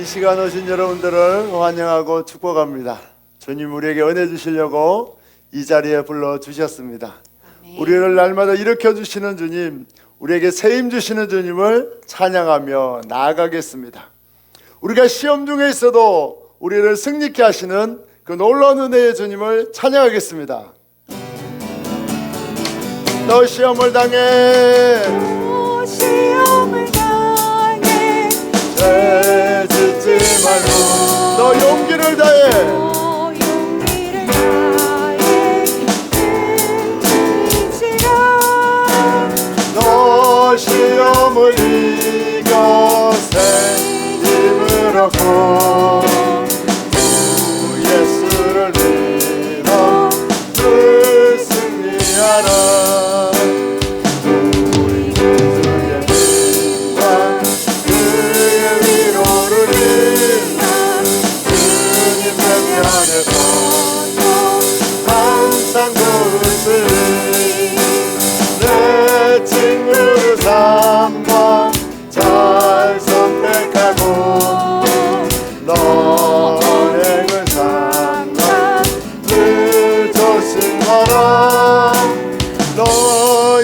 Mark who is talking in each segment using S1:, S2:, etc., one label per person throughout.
S1: 이 시간 오신 여러분들을 환영하고 축복합니다. 주님 우리에게 은혜 주시려고 이 자리에 불러주셨습니다. 우리를 날마다 일으켜 주시는 주님, 우리에게 세임 주시는 주님을 찬양하며 나아가겠습니다. 우리가 시험 중에 있어도 우리를 승리케 하시는 그 놀라운 은혜의 주님을 찬양하겠습니다. 너 시험을 당해 죄 짓지 말고 너 용기를 다해 너 시험을 이겨 새 힘을 얻고 주 예수를 믿어 늘 승리하라. 우리 주의 믿음과 그의 위로를 빌라 주님 편에 서서 항상 도우시리. 내 친구를 삼아 잘 선택하고 너 언행을 삼아 늘 조심하라. 너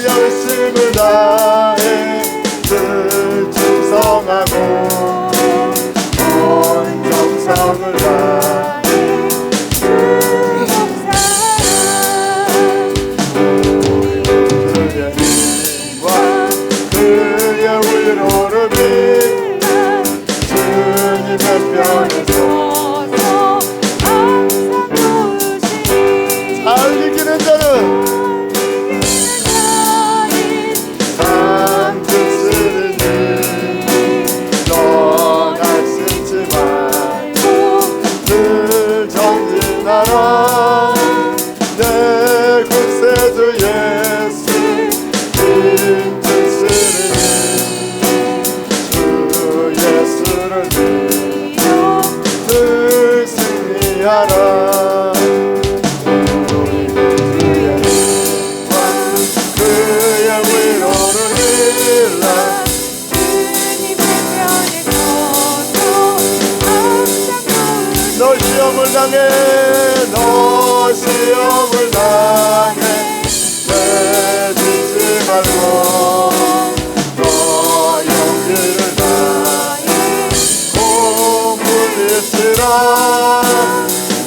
S1: 열심을 다해 늘 충성하고 온 정성을 다해 늘 그의 위로를 빌라 주님의 편에 서서 항상 도우시니. 잘 이기는 자는 산 드시리니 너 낙심치 말고 늘 전진하라. 내 구세주 예수 늘 승리하라. 우리 주의 힘과 그의 위로를 빌라 주님의 편에 서서 항상 너 시험을 당해 너 시험을 당해 죄 짓지 말고 너 용기를 다해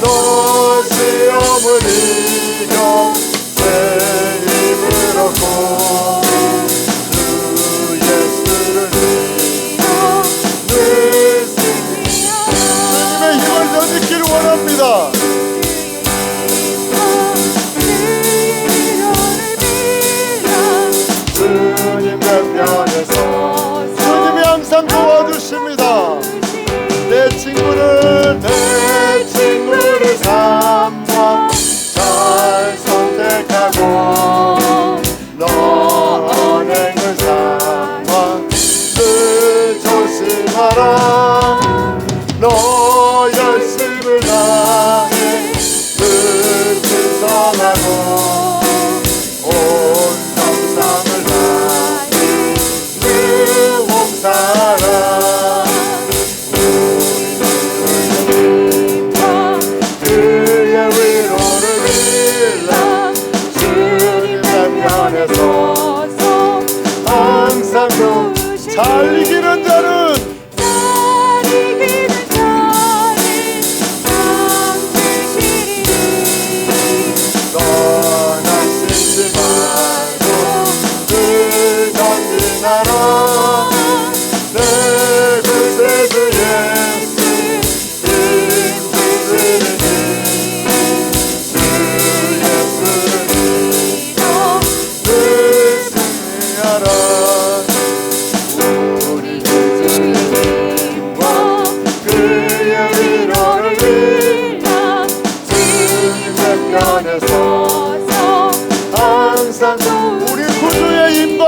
S1: 너 시험을 이겨 새 힘을 얻고 주 예수를 믿어 늘 승리하라. 주님의 힘을 더 느끼를 원합니다. 주님의 편에서 주님이 항상 도와주십니다. 내 친구를 삼아 잘 선택하고 너 언행을 삼아 늘 조심하라. 너 열심을 다해 늘 충성하고 온 정성을 다해 늘 봉사하라. 항상 잘 이기는 자는 너 낙심치 말고 늘 전진하라. 내 구세주 예수 힘주시리니 주 예수를 믿어 늘 승리하라. 항상 우리 구주의 힘과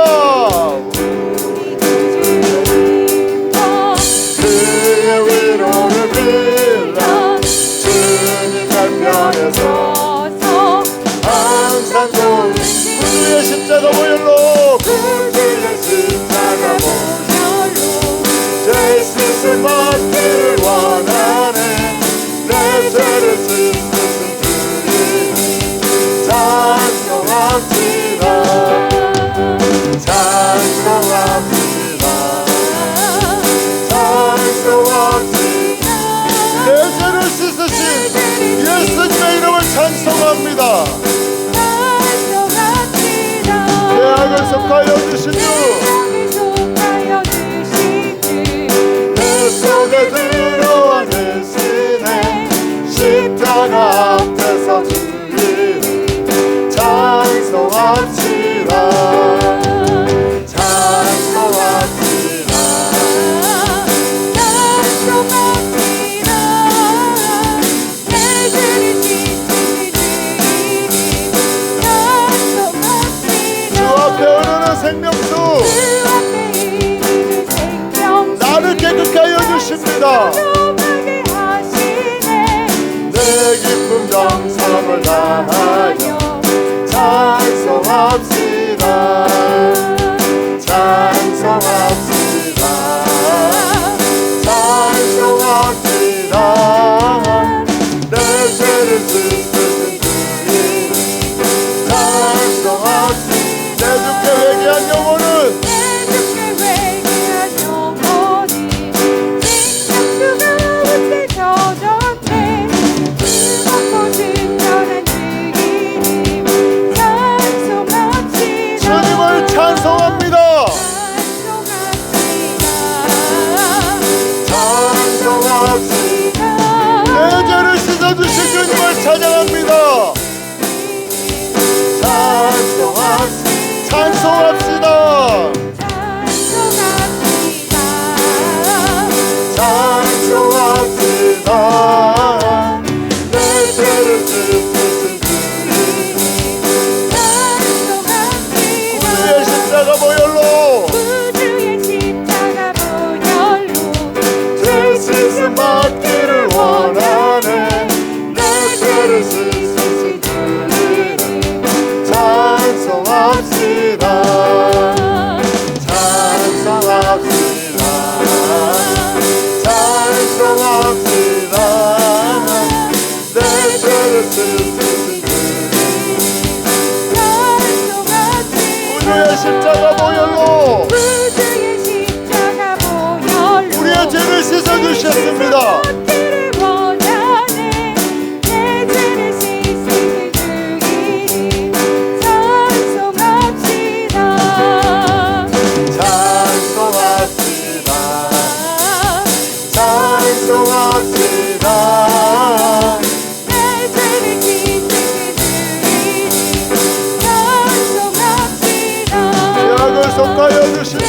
S1: 그의 위로를 빌라 주님의 편에 서서 항상 구주의 십자가 보혈로 구주의 십자가 보혈로 죄 씻음 얻기를 찬양합니다. 죄악을 속하여 주신 주, 내 속에 들어와 계시네. 십자가 앞에서 주님 찬송합시다. 찬송합시다. 주 앞에 흐르는 생명수, 나를 깨끗게 하여 주십니다. 내 기쁨 정성을 다하여 찬송합시다. 찬송합시다. 찬송합시다. 내 죄를 씻으신 주님 찬송합시다. 내 주께 회개한 영혼은 주님을 찬송합니다. 찬송합시다. 내 죄를 씻어주신 주님을 찬양합니다. 찬송합시다. 찬송합시다. 내 죄를 씻으신 주님 구주의 십자가 보혈로 죄 씻음 받기를 원하네. 내 죄를 씻으신 주님 찬송합시다. 찬송합시다. 찬송합시다. 내 죄를 씻으신 구주의 십자가 보혈로 우리의 죄를 씻어주셨습니다. 찬송합시다. 죄악을 속하여 주신 주,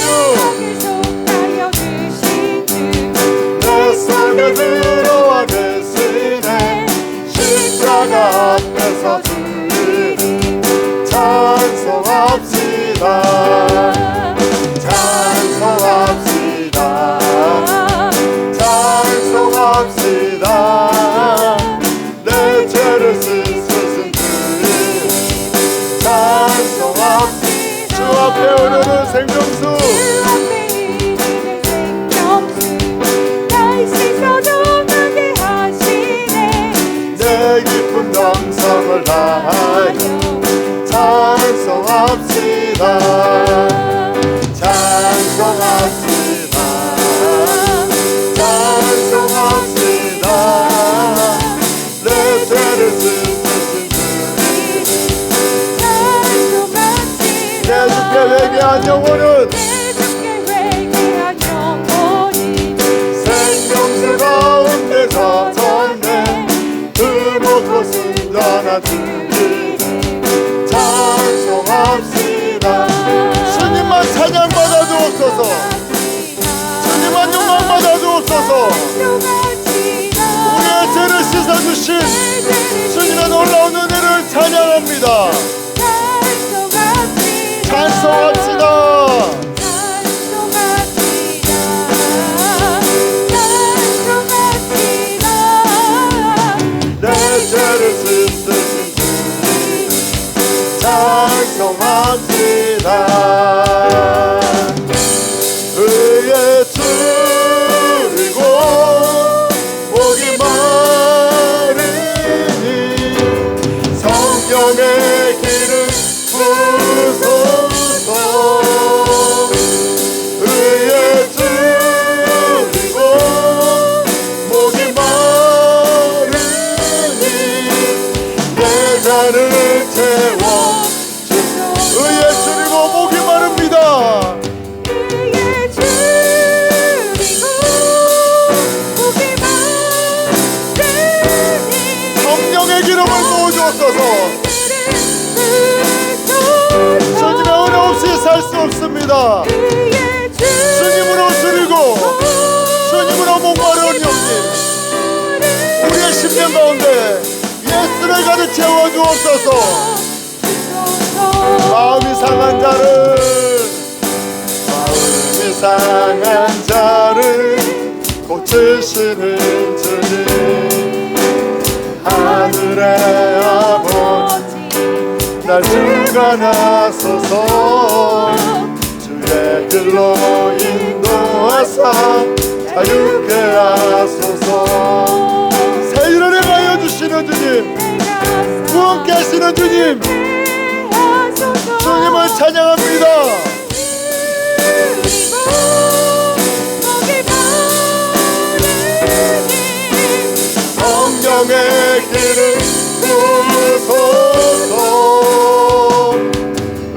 S1: 내 속에 들어와 계시네. 십자가 앞에서 주님 찬송합시다. 찬송합시다. 찬송합시다. 내 죄를 씻으신 주님 찬송합시다. 주 앞에 흐르는 생명수, 내 기쁜 정성을 다하여 찬송합시다. 찬송합시다. 찬송합시다. 내 죄를 씻으신 주님 내 주께 회개한 영혼은 생명수 가운데서 졌네. 들먹고 순전한 주님 찬송합시다. 주님만 찬양받아 주옵소서. 주님만 영광 받아 주옵소서. 우리의 죄를 씻어주신 주님의 놀라운 은혜를 찬양합니다. 찬송합시다. 내 죄를 씻으신 주님 찬송합시다. 의에 줄이고 목이 마르니 성경의 길 없습니다. 주님으로 줄이고 주님으로 목마른 영님, 우리의 심령 가운데 예수를 가득 채워 주옵소서. 마음이 상한 자를, 마음이 상한 자를 고치시는 주님, 하늘의 아버지 날 주관하소서. 주의 길로 인도하사 자유케 하소서. 새 일을 행하여 주시는 주님, 구원케 하시는 주님, 주님을 찬양합니다. 성령의 길을 부소서.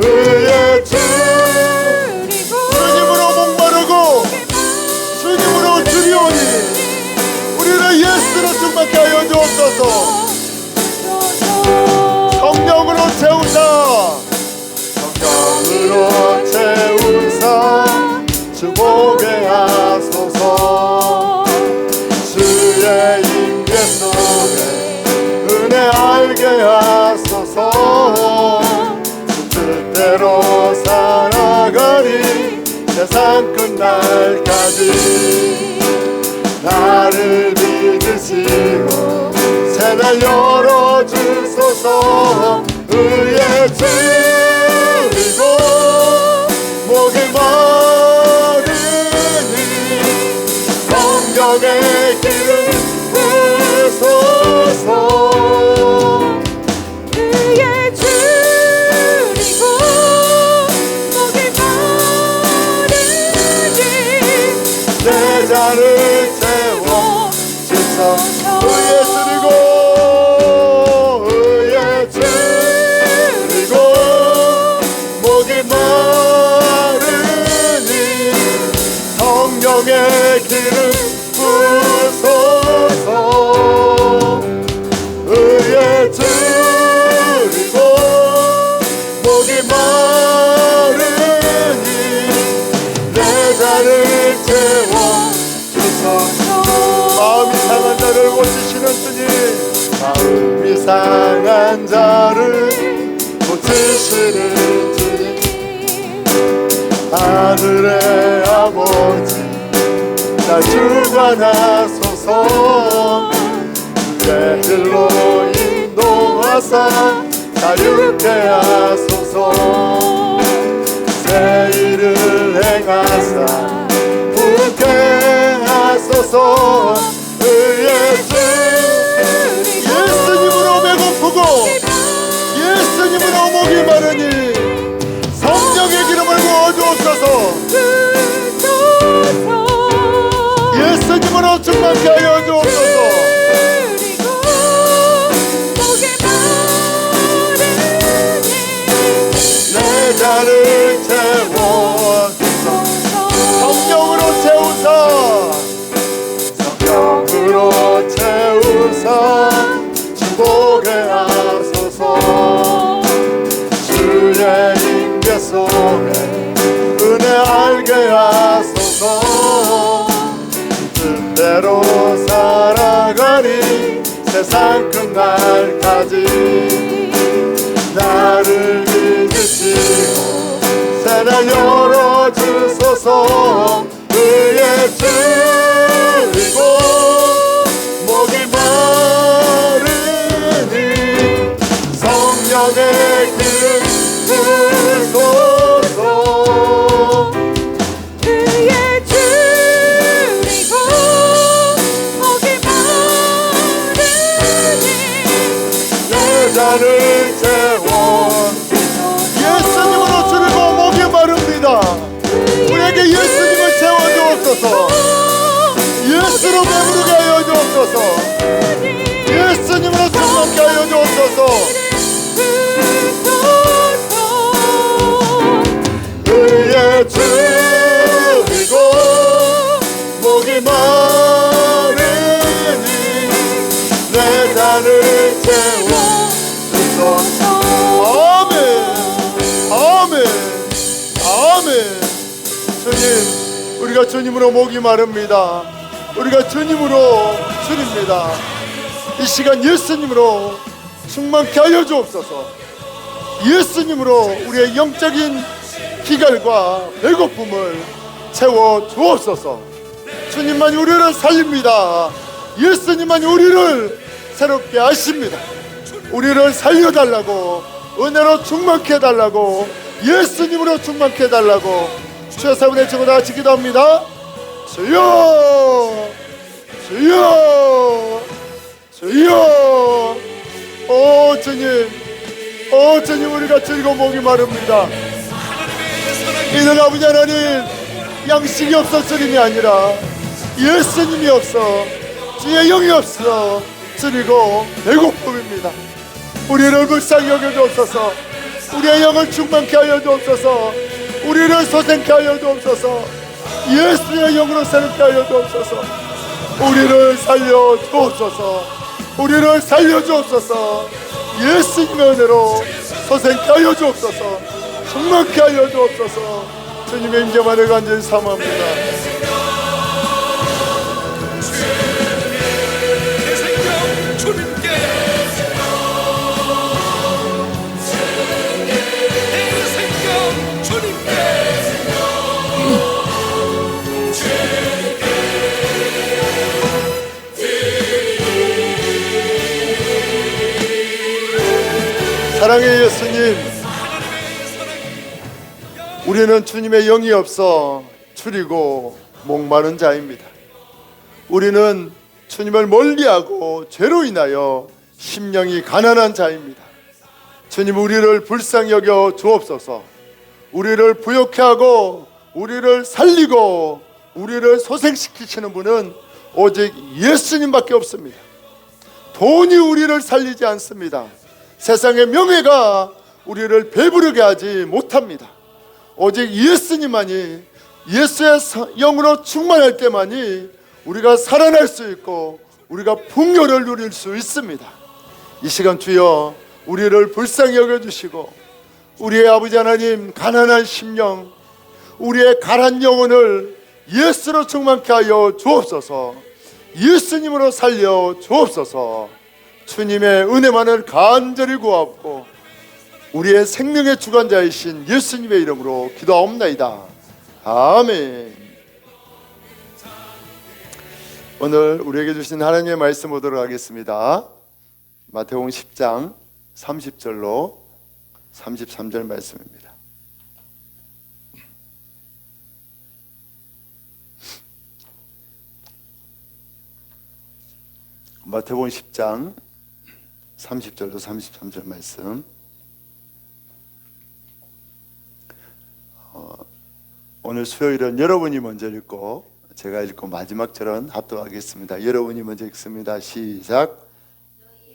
S1: 의의 주, 주님으로 목마르고 주님으로 주리오니 우리를 예수로 충만케 하여 주옵소서. 성령으로 채우사, 성령으로 채우사 주보게 하소서. 주의 임재 속에 은혜 알게 하소서. 뜻대로 살아가리 세상 끝날까지. 나를 믿으시고 새날 열어주소서. 의의 줄이고 목이 마르니 성령의 길을 부소서.
S2: 의의 줄이고 목이 마르니
S1: 내 잔을 채워 주소서. 의의 줄이고 의의 줄이고 목이 마르니 성령의 길을 부소서. 의의 줄이고 목이 마르니 내 잔을 채워 주소서. 마음이 상한 자를 고치시는 주님, 마음이 상한 자를 고치시는 주님, 하늘의 아버지 날 주관하소서. 주의 길로 인도하사 자유케 하소서. 새 일을 행하사 부르게 하소서. 의의 주, 예수님으로 배고프고 예수님으로 목이 마르니 성령의 기름을 부어주옵소서. 예수님으로 충만케 하여 주옵소서. 내 잔을 채워주소서. 성령으로 채우사, 성령으로 채우사 주보게 하소서. 주의 임재 속에 은혜 알게 하소서. 뜻대로 살아가리 세상 끝날까지. 나를 믿으시고 새날 열어주소서. 의의 줄이고 목이 마르니 성령의 길을 부소서.
S2: 의의 줄이고 목이 마르니
S1: 내 잔을 채워. 예수님으로 줄이고 목이 마릅니다. 우리에게 예수님을 채워주옵소서. 예수로 배부르게 하여 주옵소서. 예수님으로 충만케 하여 주옵소서. 의의 줄이고 목이 마르니 내 잔을 채워 주소서. 아멘, 아멘, 아멘. 주님, 우리가 주님으로 목이 마릅니다. 우리가 주님으로 줄입니다. 이 시간 예수님으로 충만케 하여 주옵소서. 예수님으로 우리의 영적인 기갈과 배고픔을 채워 주옵소서. 주님만이 우리를 살립니다. 예수님만이 우리를 새롭게 하십니다. 우리를 살려달라고, 은혜로 충만케 해달라고, 예수님으로 충만케 해달라고 주여 사분의 주고 다 같이 기도합니다. 주여, 주여, 주여. 오 주님, 오 주님, 우리가 즐거운 목이 마릅니다. 이는 아버지 하나님, 양식이 없어 주님이 아니라 예수님이 없어, 주의 영이 없어 주리고 배고픔입니다. 우리를 불쌍히 여겨 주옵소서. 우리의 영을 충만케 하여 주옵소서. 우리를 소생케 하여 주옵소서. 예수의 영으로 새롭게 하여 주옵소서. 우리를 살려 주옵소서. 우리를 살려 주옵소서. 예수님의 은혜로 소생케 하여 주옵소서. 충만케 하여 주옵소서. 주님의 임재만을 간절히 사모합니다.
S3: 내 생명 주님께, 내 생명 주님께.
S1: 사랑의 예수님, 우리는 주님의 영이 없어 추리고 목마른 자입니다. 우리는 주님을 멀리하고 죄로 인하여 심령이 가난한 자입니다. 주님, 우리를 불쌍히 여겨 주옵소서. 우리를 부욕케 하고 우리를 살리고 우리를 소생시키시는 분은 오직 예수님밖에 없습니다. 돈이 우리를 살리지 않습니다. 세상의 명예가 우리를 배부르게 하지 못합니다. 오직 예수님만이, 예수의 영으로 충만할 때만이 우리가 살아날 수 있고 우리가 풍요를 누릴 수 있습니다. 이 시간 주여 우리를 불쌍히 여겨주시고 우리의 아버지 하나님, 가난한 심령, 우리의 가난 영혼을 예수로 충만케 하여 주옵소서. 예수님으로 살려 주옵소서. 주님의 은혜만을 간절히 구하옵고 우리의 생명의 주관자이신 예수님의 이름으로 기도하옵나이다. 아멘. 오늘 우리에게 주신 하나님의 말씀 보도록 하겠습니다. 마태복음 10장 30절로 33절 말씀입니다. 마태복음 10장 30절로 33절 말씀. 오늘 수요일은 여러분이 먼저 읽고 제가 읽고 마지막 절은 합독하겠습니다. 여러분이 먼저 읽습니다. 시작.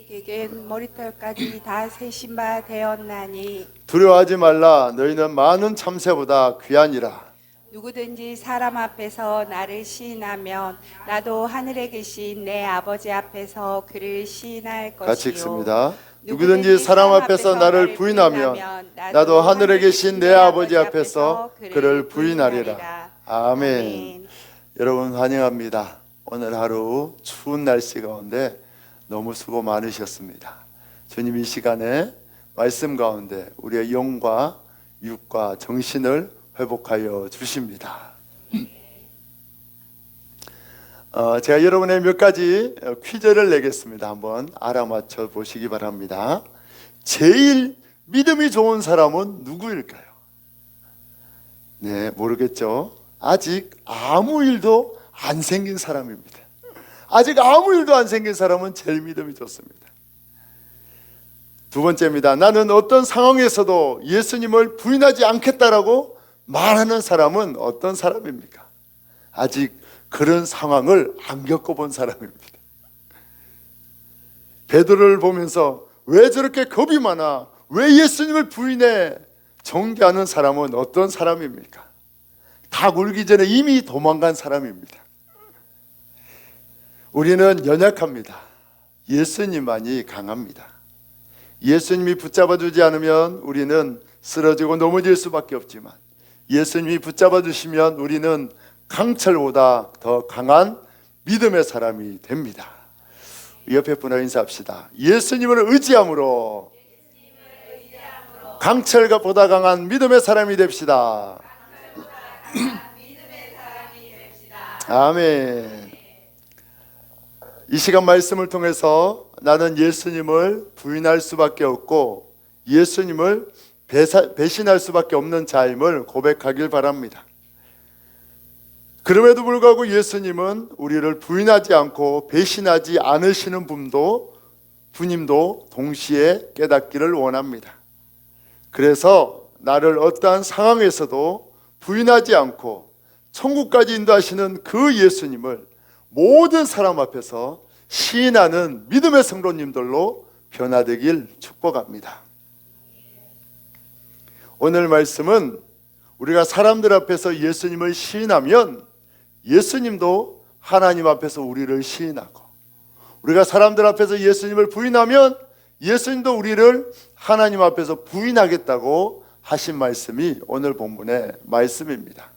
S4: 너희에겐 머리털까지 다 세신 바 되었나니
S1: 두려워하지 말라. 너희는 많은 참새보다 귀하니라.
S4: 누구든지 사람 앞에서 나를 시인하면 나도 하늘에 계신 내 아버지 앞에서 그를 시인할 것이요.
S1: 같이 읽습니다. 누구든지 사람 앞에서 나를 부인하면 나도 하늘에 계신 내 아버지 앞에서 그를 부인하리라. 아멘. 여러분 환영합니다. 오늘 하루 추운 날씨 가운데 너무 수고 많으셨습니다. 주님 이 시간에 말씀 가운데 우리의 영과 육과 정신을 회복하여 주십니다. 제가 여러분의 몇 가지 퀴즈를 내겠습니다. 한번 알아맞혀 보시기 바랍니다. 제일 믿음이 좋은 사람은 누구일까요? 네, 모르겠죠? 아직 아무 일도 안 생긴 사람입니다. 아직 아무 일도 안 생긴 사람은 제일 믿음이 좋습니다. 두 번째입니다. 나는 어떤 상황에서도 예수님을 부인하지 않겠다라고 말하는 사람은 어떤 사람입니까? 아직 그런 상황을 안 겪어본 사람입니다. 베드로를 보면서 왜 저렇게 겁이 많아? 왜 예수님을 부인해? 정죄하는 사람은 어떤 사람입니까? 닭 울기 전에 이미 도망간 사람입니다. 우리는 연약합니다. 예수님만이 강합니다. 예수님이 붙잡아주지 않으면 우리는 쓰러지고 넘어질 수밖에 없지만 예수님이 붙잡아 주시면 우리는 강철보다 더 강한 믿음의 사람이 됩니다. 옆에 분과 인사합시다. 예수님을 의지함으로 강철보다 강한 믿음의 사람이 됩시다. 아멘. 이 시간 말씀을 통해서 나는 예수님을 부인할 수밖에 없고 예수님을 배신할 수밖에 없는 자임을 고백하길 바랍니다. 그럼에도 불구하고 예수님은 우리를 부인하지 않고 배신하지 않으시는 분임도 동시에 깨닫기를 원합니다. 그래서 나를 어떠한 상황에서도 부인하지 않고 천국까지 인도하시는 그 예수님을 모든 사람 앞에서 시인하는 믿음의 성도님들로 변화되길 축복합니다. 오늘 말씀은 우리가 사람들 앞에서 예수님을 시인하면 예수님도 하나님 앞에서 우리를 시인하고, 우리가 사람들 앞에서 예수님을 부인하면 예수님도 우리를 하나님 앞에서 부인하겠다고 하신 말씀이 오늘 본문의 말씀입니다.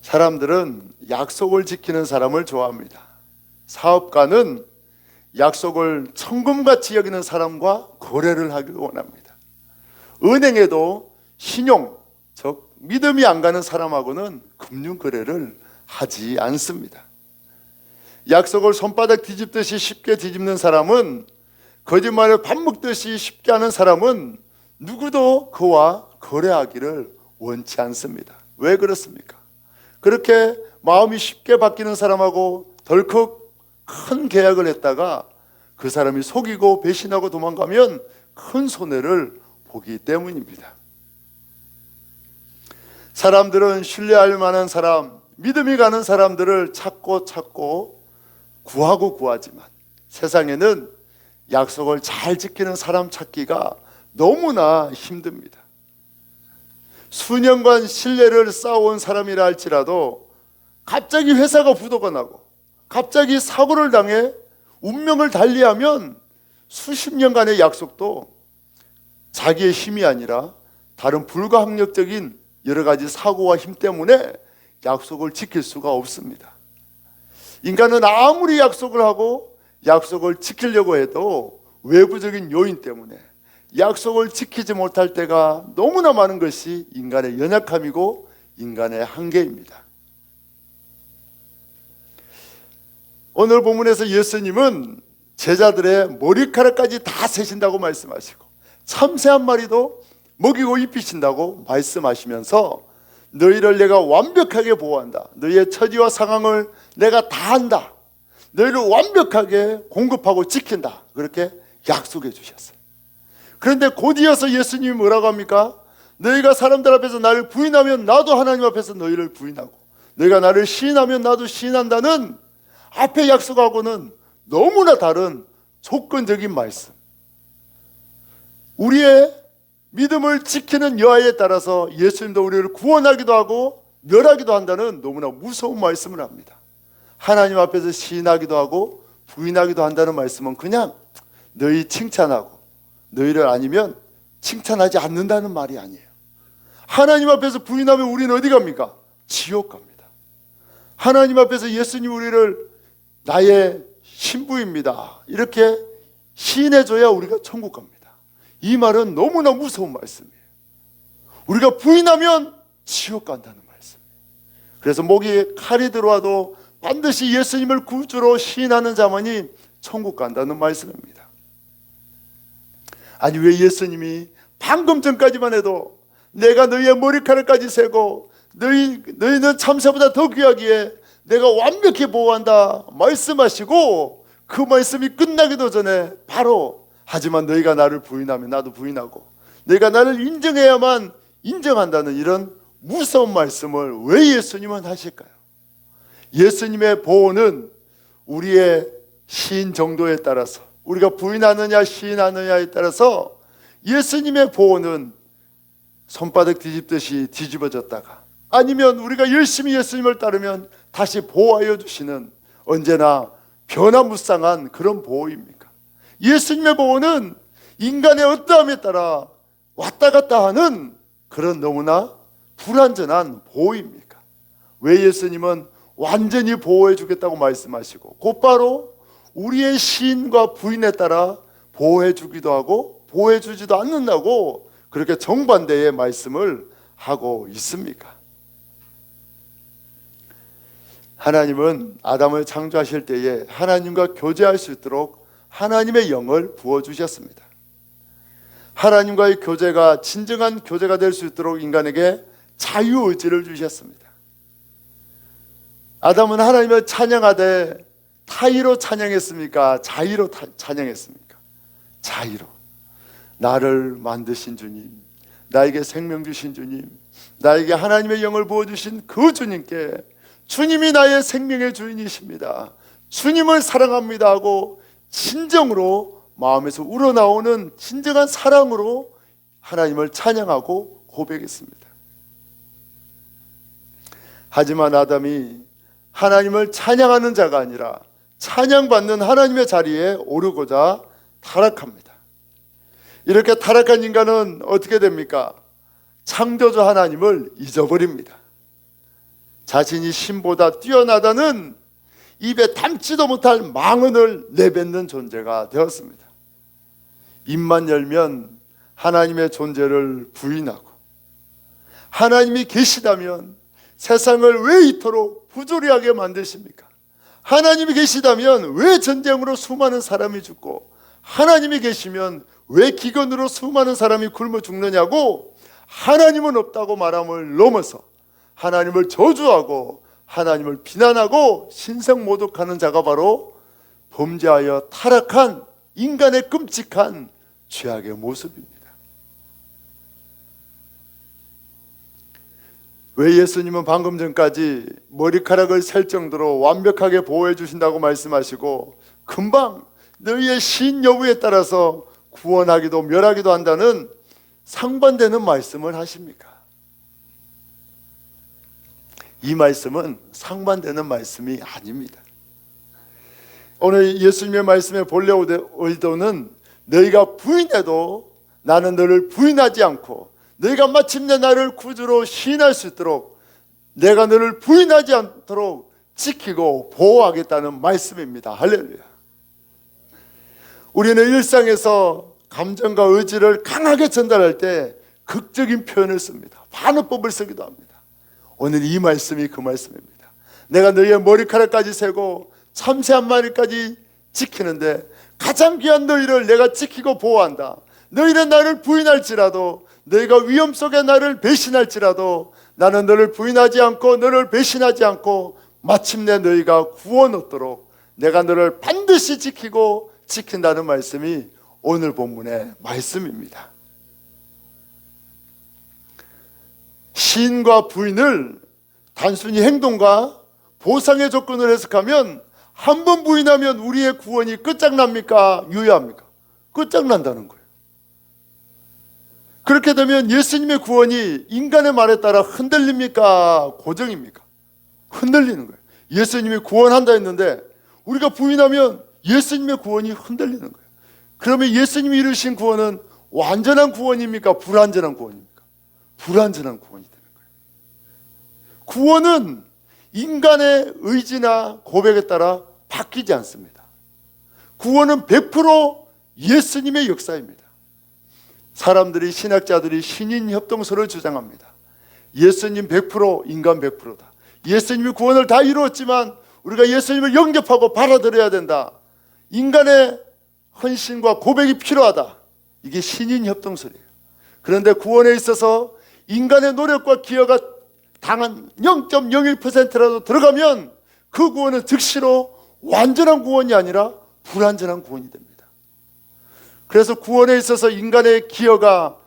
S1: 사람들은 약속을 지키는 사람을 좋아합니다. 사업가는 약속을 천금같이 여기는 사람과 거래를 하길 원합니다. 은행에도 신용, 즉 믿음이 안 가는 사람하고는 금융 거래를 하지 않습니다. 약속을 손바닥 뒤집듯이 쉽게 뒤집는 사람은, 거짓말을 밥 먹듯이 쉽게 하는 사람은 누구도 그와 거래하기를 원치 않습니다. 왜 그렇습니까? 그렇게 마음이 쉽게 바뀌는 사람하고 덜컥 큰 계약을 했다가 그 사람이 속이고 배신하고 도망가면 큰 손해를 보기 때문입니다. 사람들은 신뢰할 만한 사람, 믿음이 가는 사람들을 찾고 구하고 구하지만 세상에는 약속을 잘 지키는 사람 찾기가 너무나 힘듭니다. 수년간 신뢰를 쌓아온 사람이라 할지라도 갑자기 회사가 부도가 나고 갑자기 사고를 당해 운명을 달리하면 수십 년간의 약속도 자기의 힘이 아니라 다른 불가항력적인 여러 가지 사고와 힘 때문에 약속을 지킬 수가 없습니다. 인간은 아무리 약속을 하고 약속을 지키려고 해도 외부적인 요인 때문에 약속을 지키지 못할 때가 너무나 많은 것이 인간의 연약함이고 인간의 한계입니다. 오늘 본문에서 예수님은 제자들의 머리카락까지 다 세신다고 말씀하시고 참새 한 마리도 먹이고 입히신다고 말씀하시면서 너희를 내가 완벽하게 보호한다. 너희의 처지와 상황을 내가 다 안다. 너희를 완벽하게 공급하고 지킨다. 그렇게 약속해 주셨어요. 그런데 곧 이어서 예수님이 뭐라고 합니까? 너희가 사람들 앞에서 나를 부인하면 나도 하나님 앞에서 너희를 부인하고, 너희가 나를 시인하면 나도 시인한다는 앞에 약속하고는 너무나 다른 조건적인 말씀. 우리의 믿음을 지키는 여하에 따라서 예수님도 우리를 구원하기도 하고 멸하기도 한다는 너무나 무서운 말씀을 합니다. 하나님 앞에서 시인하기도 하고 부인하기도 한다는 말씀은 그냥 너희 칭찬하고 너희를 아니면 칭찬하지 않는다는 말이 아니에요. 하나님 앞에서 부인하면 우리는 어디 갑니까? 지옥 갑니다. 하나님 앞에서 예수님 우리를 나의 신부입니다 이렇게 시인해줘야 우리가 천국 갑니다. 이 말은 너무나 무서운 말씀이에요. 우리가 부인하면 지옥 간다는 말씀이에요. 그래서 목에 칼이 들어와도 반드시 예수님을 구주로 시인하는 자만이 천국 간다는 말씀입니다. 아니 왜 예수님이 방금 전까지만 해도 내가 너희의 머리카락까지 세고 너희는 참새보다 더 귀하기에 내가 완벽히 보호한다 말씀하시고 그 말씀이 끝나기도 전에 바로 하지만 너희가 나를 부인하면 나도 부인하고 너희가 나를 인정해야만 인정한다는 이런 무서운 말씀을 왜 예수님은 하실까요? 예수님의 보호는 우리의 시인 정도에 따라서 우리가 부인하느냐 시인하느냐에 따라서 예수님의 보호는 손바닥 뒤집듯이 뒤집어졌다가 아니면 우리가 열심히 예수님을 따르면 다시 보호하여 주시는 언제나 변화무쌍한 그런 보호입니까? 예수님의 보호는 인간의 어떠함에 따라 왔다 갔다 하는 그런 너무나 불완전한 보호입니까? 왜 예수님은 완전히 보호해 주겠다고 말씀하시고 곧바로 우리의 시인과 부인에 따라 보호해 주기도 하고 보호해 주지도 않는다고 그렇게 정반대의 말씀을 하고 있습니까? 하나님은 아담을 창조하실 때에 하나님과 교제할 수 있도록 하나님의 영을 부어주셨습니다. 하나님과의 교제가 진정한 교제가 될 수 있도록 인간에게 자유의지를 주셨습니다. 아담은 하나님을 찬양하되 타의로 찬양했습니까? 자의로 찬양했습니까? 자의로. 나를 만드신 주님, 나에게 생명 주신 주님, 나에게 하나님의 영을 부어주신 그 주님께 주님이 나의 생명의 주인이십니다, 주님을 사랑합니다 하고 진정으로 마음에서 우러나오는 진정한 사랑으로 하나님을 찬양하고 고백했습니다. 하지만 아담이 하나님을 찬양하는 자가 아니라 찬양받는 하나님의 자리에 오르고자 타락합니다. 이렇게 타락한 인간은 어떻게 됩니까? 창조주 하나님을 잊어버립니다. 자신이 신보다 뛰어나다는 입에 담지도 못할 망언을 내뱉는 존재가 되었습니다. 입만 열면 하나님의 존재를 부인하고 하나님이 계시다면 세상을 왜 이토록 부조리하게 만드십니까? 하나님이 계시다면 왜 전쟁으로 수많은 사람이 죽고 하나님이 계시면 왜 기근으로 수많은 사람이 굶어 죽느냐고 하나님은 없다고 말함을 넘어서 하나님을 저주하고 하나님을 비난하고 신성모독하는 자가 바로 범죄하여 타락한 인간의 끔찍한 죄악의 모습입니다. 왜 예수님은 방금 전까지 머리카락을 셀 정도로 완벽하게 보호해 주신다고 말씀하시고 금방 너희의 신 여부에 따라서 구원하기도 멸하기도 한다는 상반되는 말씀을 하십니까? 이 말씀은 상반되는 말씀이 아닙니다. 오늘 예수님의 말씀의 본래 의도는 너희가 부인해도 나는 너를 부인하지 않고 너희가 마침내 나를 구주로 시인할 수 있도록 내가 너를 부인하지 않도록 지키고 보호하겠다는 말씀입니다. 할렐루야. 우리는 일상에서 감정과 의지를 강하게 전달할 때 극적인 표현을 씁니다. 반어법을 쓰기도 합니다. 오늘 이 말씀이 그 말씀입니다. 내가 너희의 머리카락까지 세고 참새 한 마리까지 지키는데 가장 귀한 너희를 내가 지키고 보호한다. 너희는 나를 부인할지라도 너희가 위험 속에 나를 배신할지라도 나는 너를 부인하지 않고 너를 배신하지 않고 마침내 너희가 구원 얻도록 내가 너를 반드시 지키고 지킨다는 말씀이 오늘 본문의 말씀입니다. 시인과 부인을 단순히 행동과 보상의 조건을 해석하면 한 번 부인하면 우리의 구원이 끝장납니까? 유효합니까? 끝장난다는 거예요. 그렇게 되면 예수님의 구원이 인간의 말에 따라 흔들립니까? 고정입니까? 흔들리는 거예요. 예수님이 구원한다 했는데 우리가 부인하면 예수님의 구원이 흔들리는 거예요. 그러면 예수님이 이루신 구원은 완전한 구원입니까? 불완전한 구원입니까? 불완전한 구원이 되는 거예요. 구원은 인간의 의지나 고백에 따라 바뀌지 않습니다. 구원은 100% 예수님의 역사입니다. 사람들이 신학자들이 신인 협동설을 주장합니다. 예수님 100% 인간 100%다. 예수님이 구원을 다 이루었지만 우리가 예수님을 영접하고 받아들여야 된다. 인간의 헌신과 고백이 필요하다. 이게 신인 협동설이에요. 그런데 구원에 있어서 인간의 노력과 기여가 당한 0.01%라도 들어가면 그 구원은 즉시로 완전한 구원이 아니라 불완전한 구원이 됩니다. 그래서 구원에 있어서 인간의 기여가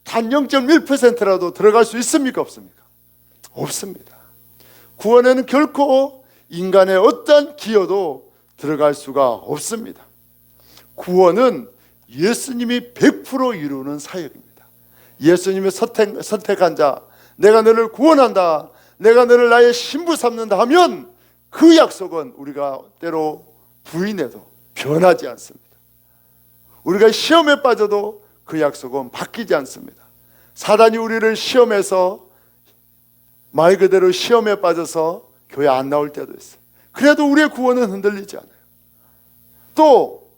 S1: 단 0.1%라도 들어갈 수 있습니까? 없습니까? 없습니다. 구원에는 결코 인간의 어떠한 기여도 들어갈 수가 없습니다. 구원은 예수님이 100% 이루는 사역입니다. 예수님이 선택한 자, 내가 너를 구원한다, 내가 너를 나의 신부 삼는다 하면 그 약속은 우리가 때로 부인해도 변하지 않습니다. 우리가 시험에 빠져도 그 약속은 바뀌지 않습니다. 사단이 우리를 시험해서 말 그대로 시험에 빠져서 교회 안 나올 때도 있어요. 그래도 우리의 구원은 흔들리지 않아요. 또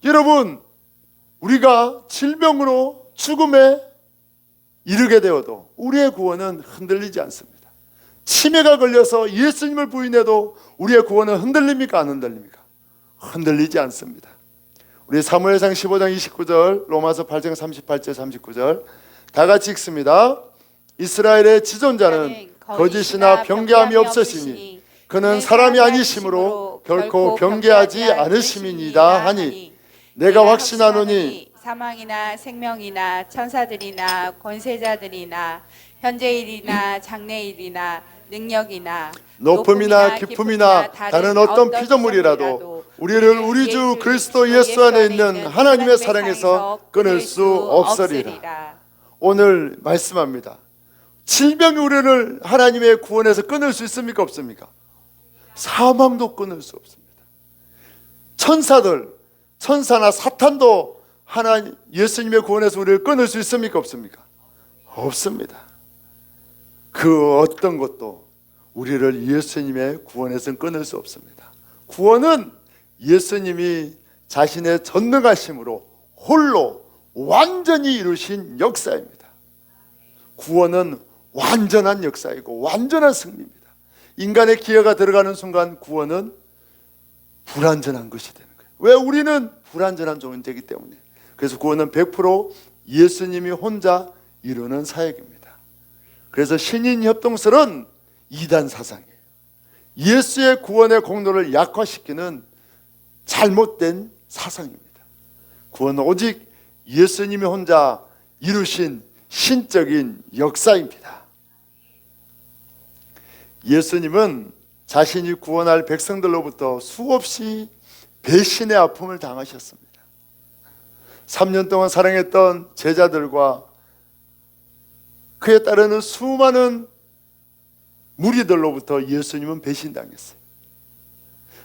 S1: 여러분, 우리가 질병으로 죽음에 이르게 되어도 우리의 구원은 흔들리지 않습니다. 치매가 걸려서 예수님을 부인해도 우리의 구원은 흔들립니까? 안 흔들립니까? 흔들리지 않습니다. 우리 사무엘상 15장 29절, 로마서 8장 38절 39절 다 같이 읽습니다. 이스라엘의 지존자는 거짓이나 변개함이 없으시니 그는 사람이 아니심으로 결코 변개하지 않으심이니이다 하니 내가 확신하노니
S4: 사망이나 생명이나 천사들이나 권세자들이나 현재일이나 장래일이나 능력이나
S1: 높음이나 깊음이나 다른 어떤 피조물이라도 우리를 우리 주 그리스도 예수 안에 있는 하나님의 사랑에서 끊을 수 없으리라. 오늘 말씀합니다. 질병이 우리를 하나님의 구원에서 끊을 수 있습니까? 없습니까? 사망도 끊을 수 없습니다. 천사나 사탄도 하나님 예수님의 구원에서 우리를 끊을 수 있습니까? 없습니까? 없습니다. 그 어떤 것도 우리를 예수님의 구원에서 끊을 수 없습니다. 구원은 예수님이 자신의 전능하심으로 홀로 완전히 이루신 역사입니다. 구원은 완전한 역사이고 완전한 승리입니다. 인간의 기회가 들어가는 순간 구원은 불완전한 것이 되는 거예요. 왜? 우리는 불완전한 존재이기 때문에. 그래서 구원은 100% 예수님이 혼자 이루는 사역입니다. 그래서 신인 협동설은 이단 사상이에요. 예수의 구원의 공로를 약화시키는 잘못된 사상입니다. 구원은 오직 예수님이 혼자 이루신 신적인 역사입니다. 예수님은 자신이 구원할 백성들로부터 수없이 배신의 아픔을 당하셨습니다. 3년 동안 사랑했던 제자들과 그에 따르는 수많은 무리들로부터 예수님은 배신당했어요.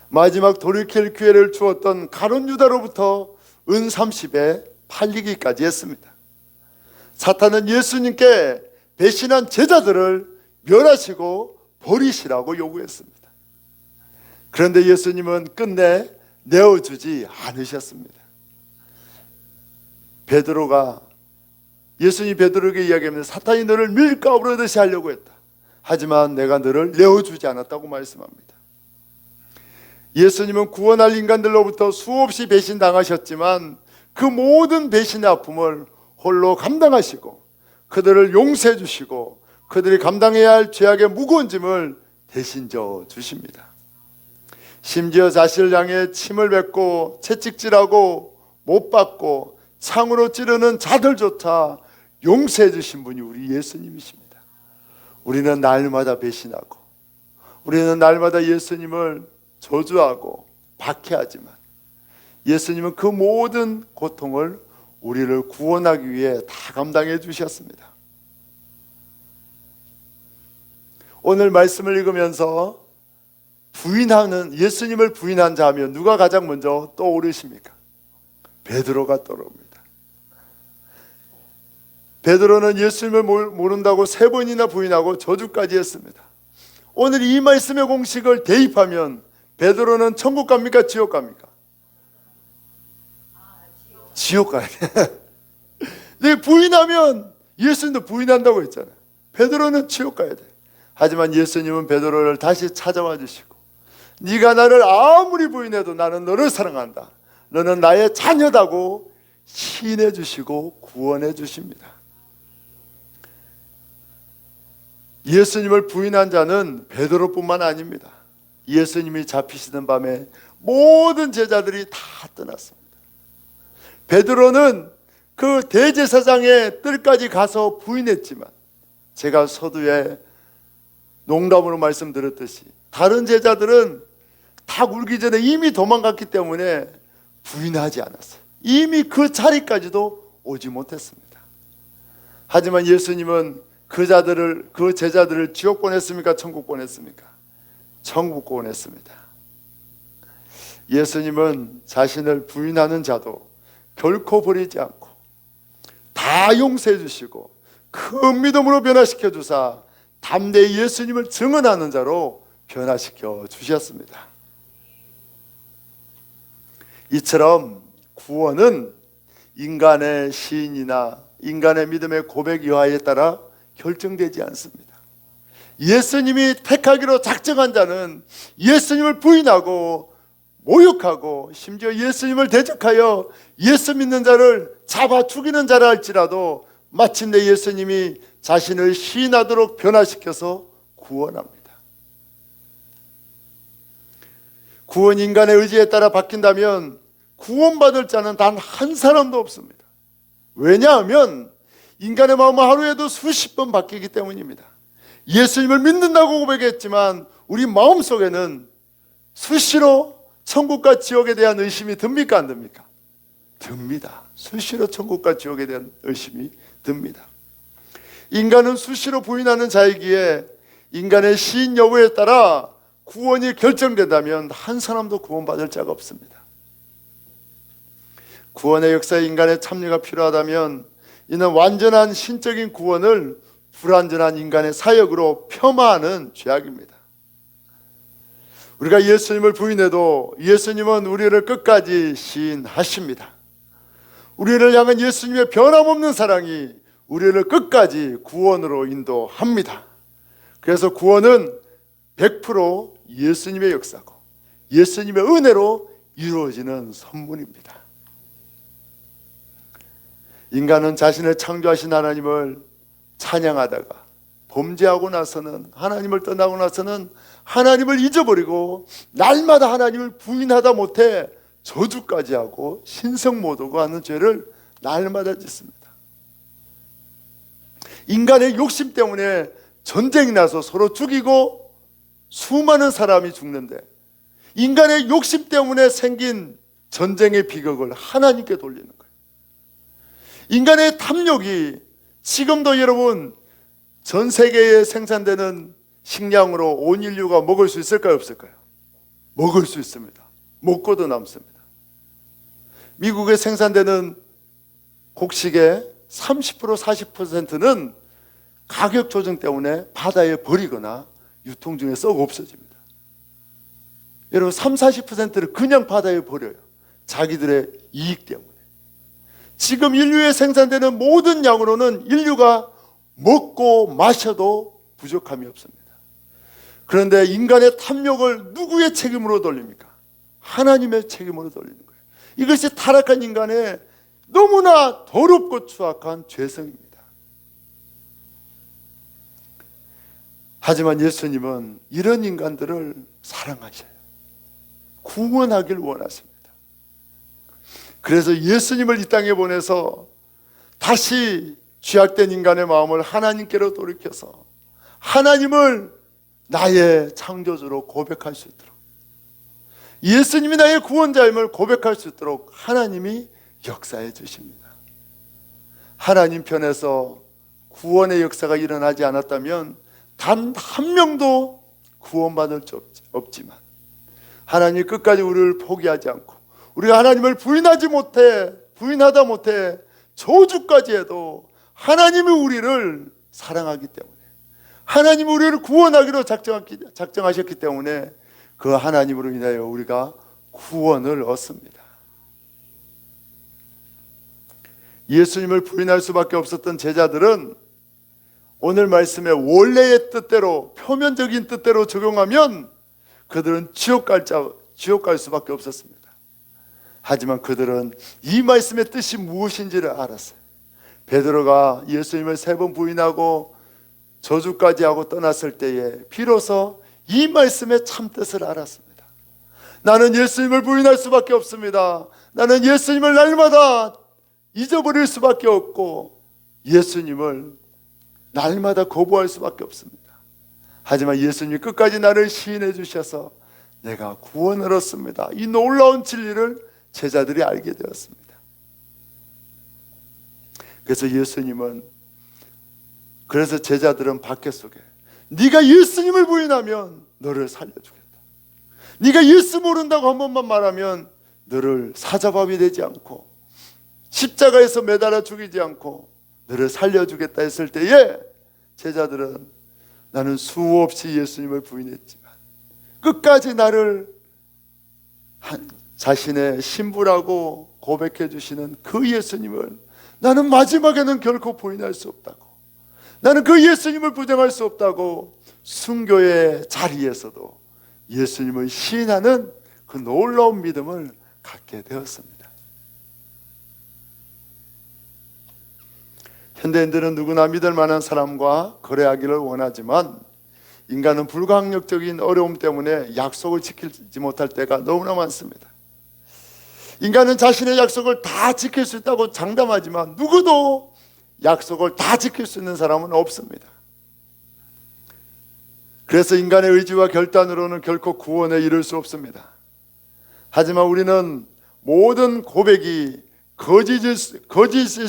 S1: 마지막 돌이킬 기회를 주었던 가룟 유다로부터 은 30에 팔리기까지 했습니다. 사탄은 예수님께 배신한 제자들을 멸하시고 버리시라고 요구했습니다. 그런데 예수님은 끝내 내어주지 않으셨습니다. 예수님이 베드로에게 이야기합니다. 사탄이 너를 밀가부르듯이 하려고 했다. 하지만 내가 너를 내어주지 않았다고 말씀합니다. 예수님은 구원할 인간들로부터 수없이 배신당하셨지만 그 모든 배신의 아픔을 홀로 감당하시고 그들을 용서해 주시고 그들이 감당해야 할 죄악의 무거운 짐을 대신 져 주십니다. 심지어 자신을 향해 침을 뱉고 채찍질하고 못 박고 창으로 찌르는 자들조차 용서해 주신 분이 우리 예수님이십니다. 우리는 날마다 배신하고 우리는 날마다 예수님을 저주하고 박해하지만 예수님은 그 모든 고통을 우리를 구원하기 위해 다 감당해 주셨습니다. 오늘 말씀을 읽으면서 예수님을 부인한 자 하면 누가 가장 먼저 떠오르십니까? 베드로가 떠오릅니다. 베드로는 예수님을 모른다고 3번이나 부인하고 저주까지 했습니다. 오늘 이 말씀의 공식을 대입하면 베드로는 천국 갑니까? 지옥 갑니까? 지옥 가야 돼. 근데 부인하면 예수님도 부인한다고 했잖아요. 베드로는 지옥 가야 돼. 하지만 예수님은 베드로를 다시 찾아와 주시고 네가 나를 아무리 부인해도 나는 너를 사랑한다. 너는 나의 자녀다고 시인해 주시고 구원해 주십니다. 예수님을 부인한 자는 베드로뿐만 아닙니다. 예수님이 잡히시던 밤에 모든 제자들이 다 떠났습니다. 베드로는 그 대제사장의 뜰까지 가서 부인했지만 제가 서두에 농담으로 말씀드렸듯이 다른 제자들은 다 굴기 전에 이미 도망갔기 때문에 부인하지 않았어요. 이미 그 자리까지도 오지 못했습니다. 하지만 예수님은 그 제자들을 지옥 보냈습니까? 천국 보냈습니까? 천국 보냈습니다. 예수님은 자신을 부인하는 자도 결코 버리지 않고 다 용서해 주시고 큰 믿음으로 변화시켜 주사 담대히 예수님을 증언하는 자로 변화시켜 주셨습니다. 이처럼 구원은 인간의 시인이나 인간의 믿음의 고백 여하에 따라 결정되지 않습니다. 예수님이 택하기로 작정한 자는 예수님을 부인하고 모욕하고 심지어 예수님을 대적하여 예수 믿는 자를 잡아 죽이는 자라 할지라도 마침내 예수님이 자신을 시인하도록 변화시켜서 구원합니다. 구원 인간의 의지에 따라 바뀐다면 구원받을 자는 단 한 사람도 없습니다. 왜냐하면 인간의 마음은 하루에도 수십 번 바뀌기 때문입니다. 예수님을 믿는다고 고백했지만 우리 마음속에는 수시로 천국과 지옥에 대한 의심이 듭니까 안 듭니까? 듭니다. 수시로 천국과 지옥에 대한 의심이 듭니다. 인간은 수시로 부인하는 자이기에 인간의 시인 여부에 따라 구원이 결정된다면 한 사람도 구원받을 자가 없습니다. 구원의 역사에 인간의 참여가 필요하다면 이는 완전한 신적인 구원을 불완전한 인간의 사역으로 폄하하는 죄악입니다. 우리가 예수님을 부인해도 예수님은 우리를 끝까지 시인하십니다. 우리를 향한 예수님의 변함없는 사랑이 우리를 끝까지 구원으로 인도합니다. 그래서 구원은 100% 예수님의 역사고 예수님의 은혜로 이루어지는 선물입니다. 인간은 자신을 창조하신 하나님을 찬양하다가 범죄하고 나서는 하나님을 떠나고 나서는 하나님을 잊어버리고 날마다 하나님을 부인하다 못해 저주까지 하고 신성모독고 하는 죄를 날마다 짓습니다. 인간의 욕심 때문에 전쟁이 나서 서로 죽이고 수많은 사람이 죽는데 인간의 욕심 때문에 생긴 전쟁의 비극을 하나님께 돌리는 거예요. 인간의 탐욕이 지금도 여러분 전 세계에 생산되는 식량으로 온 인류가 먹을 수 있을까요 없을까요? 먹을 수 있습니다. 먹고도 남습니다. 미국에 생산되는 곡식의 30% 40%는 가격 조정 때문에 바다에 버리거나 유통 중에 썩어 없어집니다. 여러분 30-40%를 그냥 바다에 버려요. 자기들의 이익 때문에. 지금 인류에 생산되는 모든 양으로는 인류가 먹고 마셔도 부족함이 없습니다. 그런데 인간의 탐욕을 누구의 책임으로 돌립니까? 하나님의 책임으로 돌리는 거예요. 이것이 타락한 인간의 너무나 더럽고 추악한 죄성입니다. 하지만 예수님은 이런 인간들을 사랑하셔요. 구원하길 원하십니다. 그래서 예수님을 이 땅에 보내서 다시 죄악된 인간의 마음을 하나님께로 돌이켜서 하나님을 나의 창조주로 고백할 수 있도록, 예수님이 나의 구원자임을 고백할 수 있도록 하나님이 역사해 주십니다. 하나님 편에서 구원의 역사가 일어나지 않았다면 단 한 명도 구원받을 수 없지만 하나님 끝까지 우리를 포기하지 않고 우리가 하나님을 부인하다 못해 저주까지 해도 하나님이 우리를 사랑하기 때문에, 하나님이 우리를 구원하기로 작정하셨기 때문에 그 하나님으로 인하여 우리가 구원을 얻습니다. 예수님을 부인할 수밖에 없었던 제자들은 오늘 말씀의 원래의 뜻대로, 표면적인 뜻대로 적용하면 그들은 지옥 갈 수밖에 없었습니다. 하지만 그들은 이 말씀의 뜻이 무엇인지를 알았어요. 베드로가 예수님을 3번 부인하고 저주까지 하고 떠났을 때에 비로소 이 말씀의 참뜻을 알았습니다. 나는 예수님을 부인할 수밖에 없습니다. 나는 예수님을 날마다 잊어버릴 수밖에 없고 예수님을 날마다 거부할 수밖에 없습니다. 하지만 예수님이 끝까지 나를 시인해 주셔서 내가 구원을 얻습니다. 이 놀라운 진리를 제자들이 알게 되었습니다. 그래서 제자들은 밖에 속에 네가 예수님을 부인하면 너를 살려주겠다. 네가 예수 모른다고 한 번만 말하면 너를 사자밥이 되지 않고 십자가에서 매달아 죽이지 않고 너를 살려주겠다 했을 때에 제자들은 나는 수없이 예수님을 부인했지만 끝까지 나를 자신의 신부라고 고백해 주시는 그 예수님을 나는 마지막에는 결코 부인할 수 없다고, 나는 그 예수님을 부정할 수 없다고 순교의 자리에서도 예수님을 시인하는 그 놀라운 믿음을 갖게 되었습니다. 현대인들은 누구나 믿을 만한 사람과 거래하기를 원하지만 인간은 불가항력적인 어려움 때문에 약속을 지키지 못할 때가 너무나 많습니다. 인간은 자신의 약속을 다 지킬 수 있다고 장담하지만 누구도 약속을 다 지킬 수 있는 사람은 없습니다. 그래서 인간의 의지와 결단으로는 결코 구원에 이를 수 없습니다. 하지만 우리는 모든 고백이 거짓일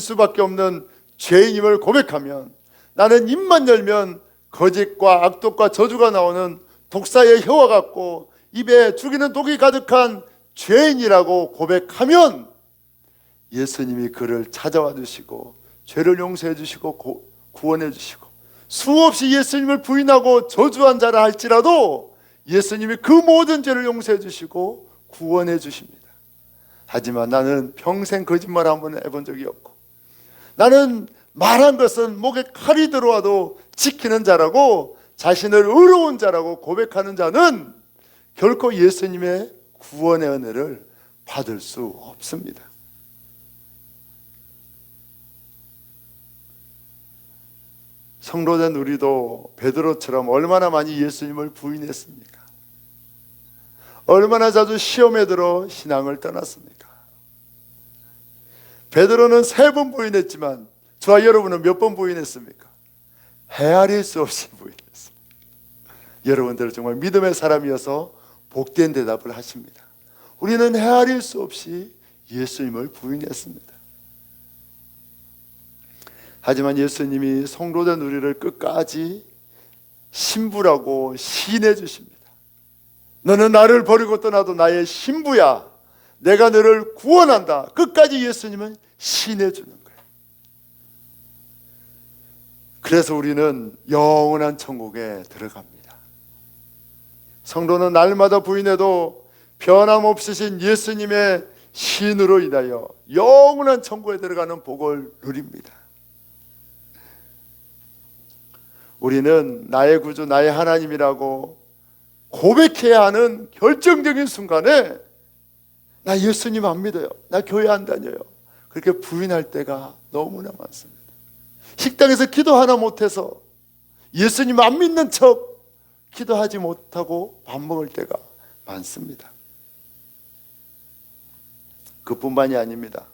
S1: 수밖에 없는 죄인임을 고백하면, 나는 입만 열면 거짓과 악독과 저주가 나오는 독사의 혀와 같고 입에 죽이는 독이 가득한 죄인이라고 고백하면 예수님이 그를 찾아와 주시고 죄를 용서해 주시고 구원해 주시고, 수없이 예수님을 부인하고 저주한 자라 할지라도 예수님이 그 모든 죄를 용서해 주시고 구원해 주십니다. 하지만 나는 평생 거짓말 한번 해본 적이 없고, 나는 말한 것은 목에 칼이 들어와도 지키는 자라고 자신을 의로운 자라고 고백하는 자는 결코 예수님의 구원의 은혜를 받을 수 없습니다. 성도된 우리도 베드로처럼 얼마나 많이 예수님을 부인했습니까? 얼마나 자주 시험에 들어 신앙을 떠났습니까? 베드로는 3번 부인했지만 저와 여러분은 몇 번 부인했습니까? 헤아릴 수 없이 부인했습니다. 여러분들은 정말 믿음의 사람이어서 복된 대답을 하십니다. 우리는 헤아릴 수 없이 예수님을 부인했습니다. 하지만 예수님이 성도된 우리를 끝까지 신부라고 시인해 주십니다. 너는 나를 버리고 떠나도 나의 신부야. 내가 너를 구원한다. 끝까지 예수님은 시인해 주는 거예요. 그래서 우리는 영원한 천국에 들어갑니다. 성도는 날마다 부인해도 변함없으신 예수님의 신으로 인하여 영원한 천국에 들어가는 복을 누립니다. 우리는 나의 구주, 나의 하나님이라고 고백해야 하는 결정적인 순간에 나 예수님 안 믿어요, 나 교회 안 다녀요, 그렇게 부인할 때가 너무나 많습니다. 식당에서 기도 하나 못해서 예수님 안 믿는 척 기도하지 못하고 밥 먹을 때가 많습니다. 그뿐만이 아닙니다.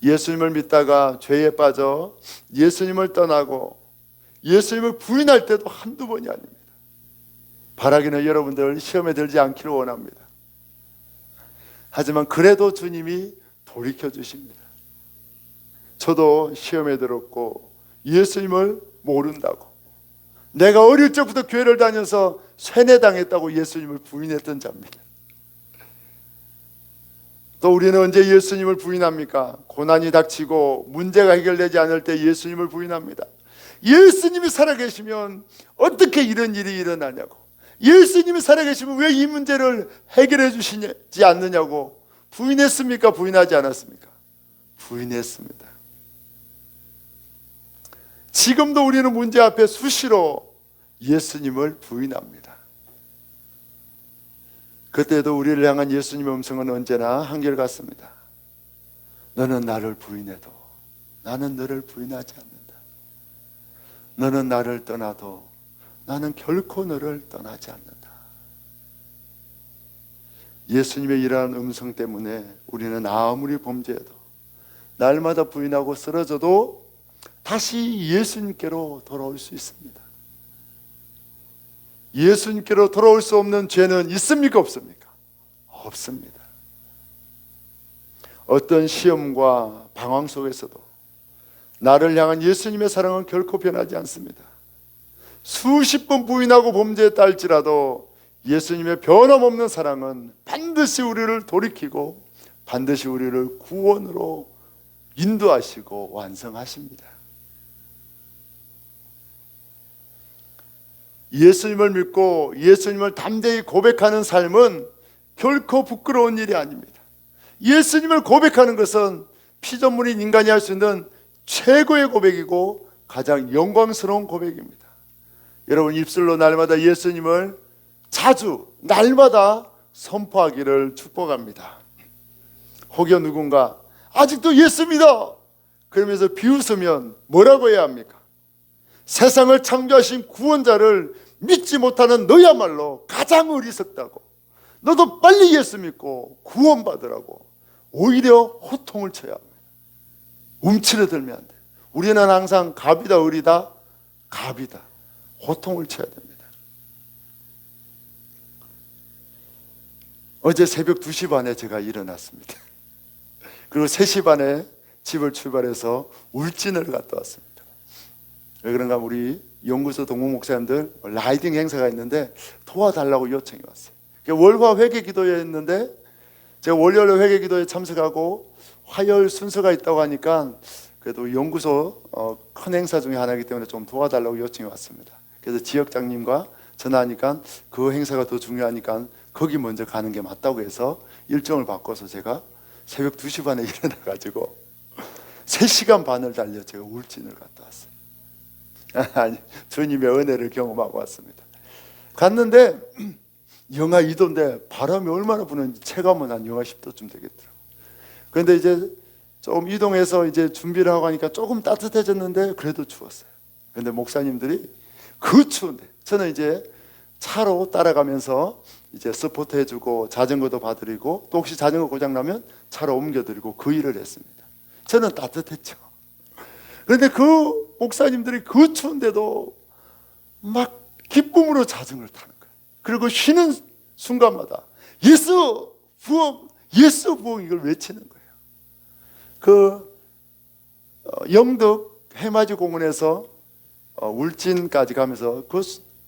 S1: 예수님을 믿다가 죄에 빠져 예수님을 떠나고 예수님을 부인할 때도 한두 번이 아닙니다. 바라기는 여러분들 시험에 들지 않기를 원합니다. 하지만 그래도 주님이 돌이켜 주십니다. 저도 시험에 들었고 예수님을 모른다고, 내가 어릴 적부터 교회를 다녀서 세뇌당했다고 예수님을 부인했던 자입니다. 또 우리는 언제 예수님을 부인합니까? 고난이 닥치고 문제가 해결되지 않을 때 예수님을 부인합니다. 예수님이 살아계시면 어떻게 이런 일이 일어나냐고, 예수님이 살아계시면 왜 이 문제를 해결해 주시지 않느냐고 부인했습니까? 부인하지 않았습니까? 부인했습니다. 지금도 우리는 문제 앞에 수시로 예수님을 부인합니다. 그때도 우리를 향한 예수님의 음성은 언제나 한결같습니다. 너는 나를 부인해도 나는 너를 부인하지 않는다. 너는 나를 떠나도 나는 결코 너를 떠나지 않는다. 예수님의 이러한 음성 때문에 우리는 아무리 범죄해도 날마다 부인하고 쓰러져도 다시 예수님께로 돌아올 수 있습니다. 예수님께로 돌아올 수 없는 죄는 있습니까? 없습니까? 없습니다. 어떤 시험과 방황 속에서도 나를 향한 예수님의 사랑은 결코 변하지 않습니다. 수십 번 부인하고 범죄했다 할지라도 예수님의 변함없는 사랑은 반드시 우리를 돌이키고 반드시 우리를 구원으로 인도하시고 완성하십니다. 예수님을 믿고 예수님을 담대히 고백하는 삶은 결코 부끄러운 일이 아닙니다. 예수님을 고백하는 것은 피조물인 인간이 할 수 있는 최고의 고백이고 가장 영광스러운 고백입니다. 여러분, 입술로 날마다 예수님을 자주 날마다 선포하기를 축복합니다. 혹여 누군가 아직도 예수 믿어 그러면서 비웃으면 뭐라고 해야 합니까? 세상을 창조하신 구원자를 믿지 못하는 너야말로 가장 어리석다고, 너도 빨리 예수 믿고 구원받으라고 오히려 호통을 쳐야 합니다. 움츠러들면 안 돼. 우리는 항상 갑이다 을이다 갑이다 호통을 쳐야 됩니다. 어제 새벽 2시 반에 제가 일어났습니다. 그리고 3시 반에 집을 출발해서 울진을 갔다 왔습니다. 왜 그런가, 우리 연구소 동문 목사님들 라이딩 행사가 있는데 도와달라고 요청이 왔어요. 월화 회개 기도회였는데 제가 월요일 회개 기도에 참석하고 화요일 순서가 있다고 하니까 그래도 연구소 큰 행사 중에 하나이기 때문에 좀 도와달라고 요청이 왔습니다. 그래서 지역장님과 전화하니까 그 행사가 더 중요하니까 거기 먼저 가는 게 맞다고 해서 일정을 바꿔서 제가 새벽 2시 반에 일어나가지고 3시간 반을 달려 제가 울진을 갔다 왔어요. 아니, 주님의 은혜를 경험하고 왔습니다. 갔는데 영하 2도인데 바람이 얼마나 부는지 체감은 한 영하 10도쯤 되겠더라고요. 그런데 이제 좀 이동해서 이제 준비를 하고 하니까 조금 따뜻해졌는데 그래도 추웠어요. 그런데 목사님들이 그 추운데 저는 이제 차로 따라가면서 이제 서포트 해주고 자전거도 봐드리고 또 혹시 자전거 고장나면 차로 옮겨드리고 그 일을 했습니다. 저는 따뜻했죠. 그런데 그 목사님들이 그 추운데도 막 기쁨으로 자전거를 타는 거예요. 그리고 쉬는 순간마다 예수 부흥, 예수 부흥 이걸 외치는 거예요. 그 영덕 해맞이 공원에서 울진까지 가면서 그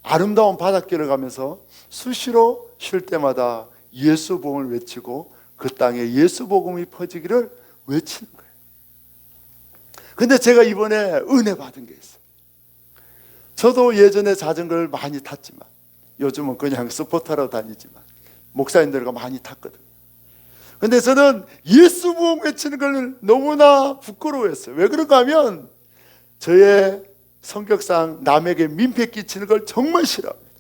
S1: 아름다운 바닷길을 가면서 수시로 쉴 때마다 예수 복음을 외치고 그 땅에 예수 복음이 퍼지기를 외치는 거예요. 근데 제가 이번에 은혜 받은 게 있어요. 저도 예전에 자전거를 많이 탔지만 요즘은 그냥 스포터로 다니지만 목사님들과 많이 탔거든요. 근데 저는 예수 복음 외치는 걸 너무나 부끄러워했어요. 왜 그런가 하면 저의 성격상 남에게 민폐 끼치는 걸 정말 싫어합니다.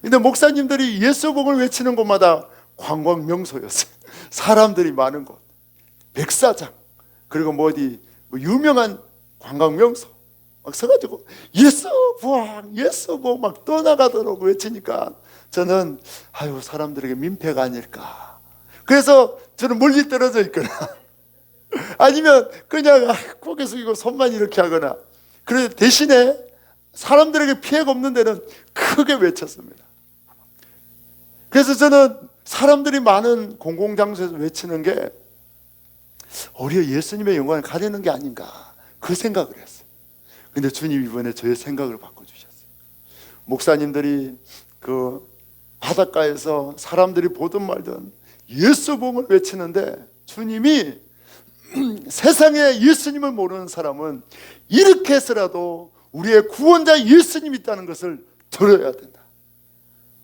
S1: 근데 목사님들이 예수 복음을 외치는 곳마다 관광 명소였어요. 사람들이 많은 곳, 백사장, 그리고 뭐 어디 유명한 관광 명소 막 서가지고 예수 부흥, 예수 부흥 막 떠나가도록 외치니까 저는 아유, 사람들에게 민폐가 아닐까. 그래서 저는 멀리 떨어져 있거나 아니면 그냥 고개 숙이고 손만 이렇게 하거나, 그래 대신에 사람들에게 피해가 없는 데는 크게 외쳤습니다. 그래서 저는 사람들이 많은 공공장소에서 외치는 게 오히려 예수님의 영광을 가리는 게 아닌가, 그 생각을 했어요. 근데 주님 이번에 저의 생각을 바꿔주셨어요. 목사님들이 그 바닷가에서 사람들이 보든 말든 예수 복음을 외치는데 주님이 세상에 예수님을 모르는 사람은 이렇게 해서라도 우리의 구원자 예수님이 있다는 것을 들어야 된다.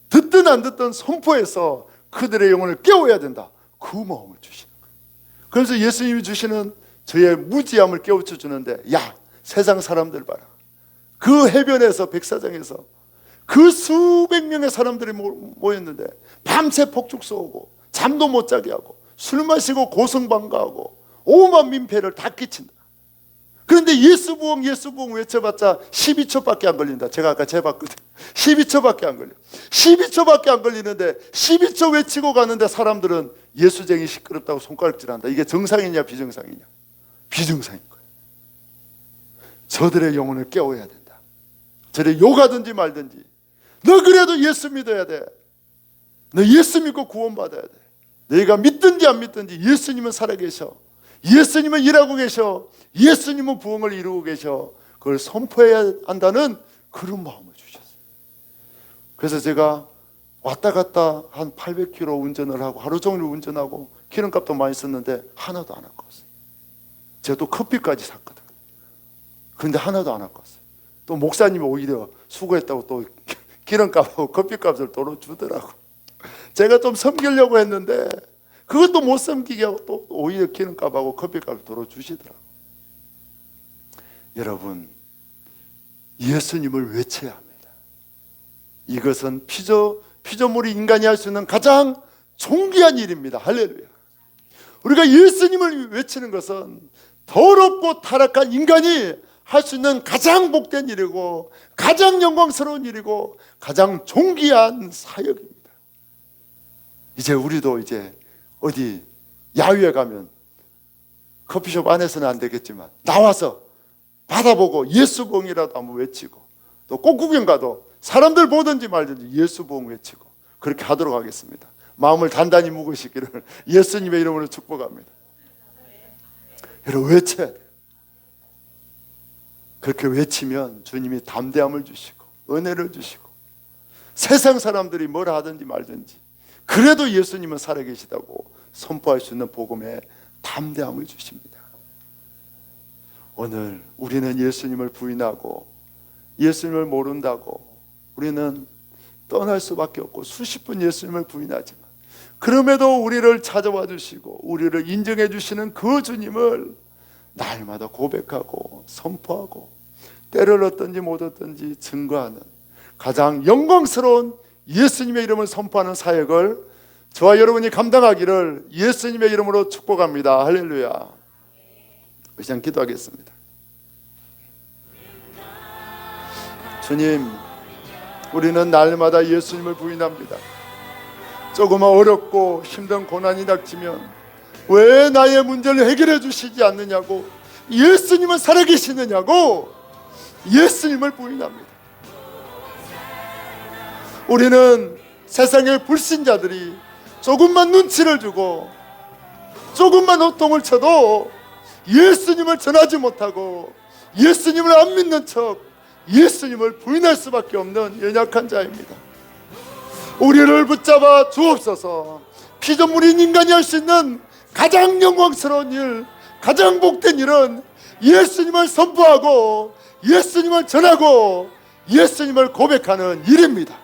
S1: 듣든 안 듣든 선포해서 그들의 영혼을 깨워야 된다. 그 마음을 주시는 거예요. 그래서 예수님이 주시는 저의 무지함을 깨우쳐 주는데, 야, 세상 사람들 봐라. 그 해변에서 백사장에서 그 수백 명의 사람들이 모였는데 밤새 폭죽 쏘고 잠도 못 자게 하고 술 마시고 고성방가하고 오만 민폐를 다 끼친다. 그런데 예수 부흥 외쳐봤자 12초밖에 안 걸린다. 제가 아까 재봤거든. 12초밖에 안 걸려. 12초밖에 안 걸리는데 12초 외치고 가는데 사람들은 예수쟁이 시끄럽다고 손가락질한다. 이게 정상이냐 비정상이냐? 비정상인 거예요. 저들의 영혼을 깨워야 된다. 저를 욕하든지 말든지 너 그래도 예수 믿어야 돼. 너 예수 믿고 구원받아야 돼. 너희가 믿든지 안 믿든지 예수님은 살아계셔. 예수님은 일하고 계셔. 예수님은 부흥을 이루고 계셔. 그걸 선포해야 한다는 그런 마음을 주셨어요. 그래서 제가 왔다 갔다 한 800km 운전을 하고 하루 종일 운전하고 기름값도 많이 썼는데 하나도 안 아까웠어요. 제가 또 커피까지 샀거든. 그런데 하나도 안 아까웠어요. 또 목사님이 오히려 수고했다고 또 기름값하고 커피값을 도로 주더라고. 제가 좀 섬기려고 했는데 그것도 못 섬기게 하고 또 오히려 기름값하고 커피값을 도로 주시더라고. 여러분, 예수님을 외쳐야 합니다. 이것은 피조물이 인간이 할 수 있는 가장 존귀한 일입니다. 할렐루야. 우리가 예수님을 외치는 것은 더럽고 타락한 인간이 할 수 있는 가장 복된 일이고 가장 영광스러운 일이고 가장 존귀한 사역입니다. 이제 우리도 이제 어디 야유회 가면 커피숍 안에서는 안 되겠지만 나와서 받아보고 예수봉이라도 한번 외치고, 또 꽃구경 가도 사람들 보든지 말든지 예수봉 외치고 그렇게 하도록 하겠습니다. 마음을 단단히 묵으시기를 예수님의 이름으로 축복합니다. 여러분, 외쳐야 돼요. 그렇게 외치면 주님이 담대함을 주시고 은혜를 주시고 세상 사람들이 뭐라 하든지 말든지 그래도 예수님은 살아계시다고 선포할 수 있는 복음에 담대함을 주십니다. 오늘 우리는 예수님을 부인하고 예수님을 모른다고 우리는 떠날 수밖에 없고 수십 번 예수님을 부인하지만 그럼에도 우리를 찾아와 주시고 우리를 인정해 주시는 그 주님을 날마다 고백하고 선포하고 때를 얻든지 못 얻든지 증거하는 가장 영광스러운 예수님의 이름을 선포하는 사역을 저와 여러분이 감당하기를 예수님의 이름으로 축복합니다. 할렐루야. 우리 시간 기도하겠습니다. 주님, 우리는 날마다 예수님을 부인합니다. 조금만 어렵고 힘든 고난이 닥치면 왜 나의 문제를 해결해 주시지 않느냐고, 예수님은 살아계시느냐고 예수님을 부인합니다. 우리는 세상의 불신자들이 조금만 눈치를 주고 조금만 호통을 쳐도 예수님을 전하지 못하고 예수님을 안 믿는 척 예수님을 부인할 수밖에 없는 연약한 자입니다. 우리를 붙잡아 주옵소서. 피조물인 인간이 할 수 있는 가장 영광스러운 일, 가장 복된 일은 예수님을 선포하고 예수님을 전하고 예수님을 고백하는 일입니다.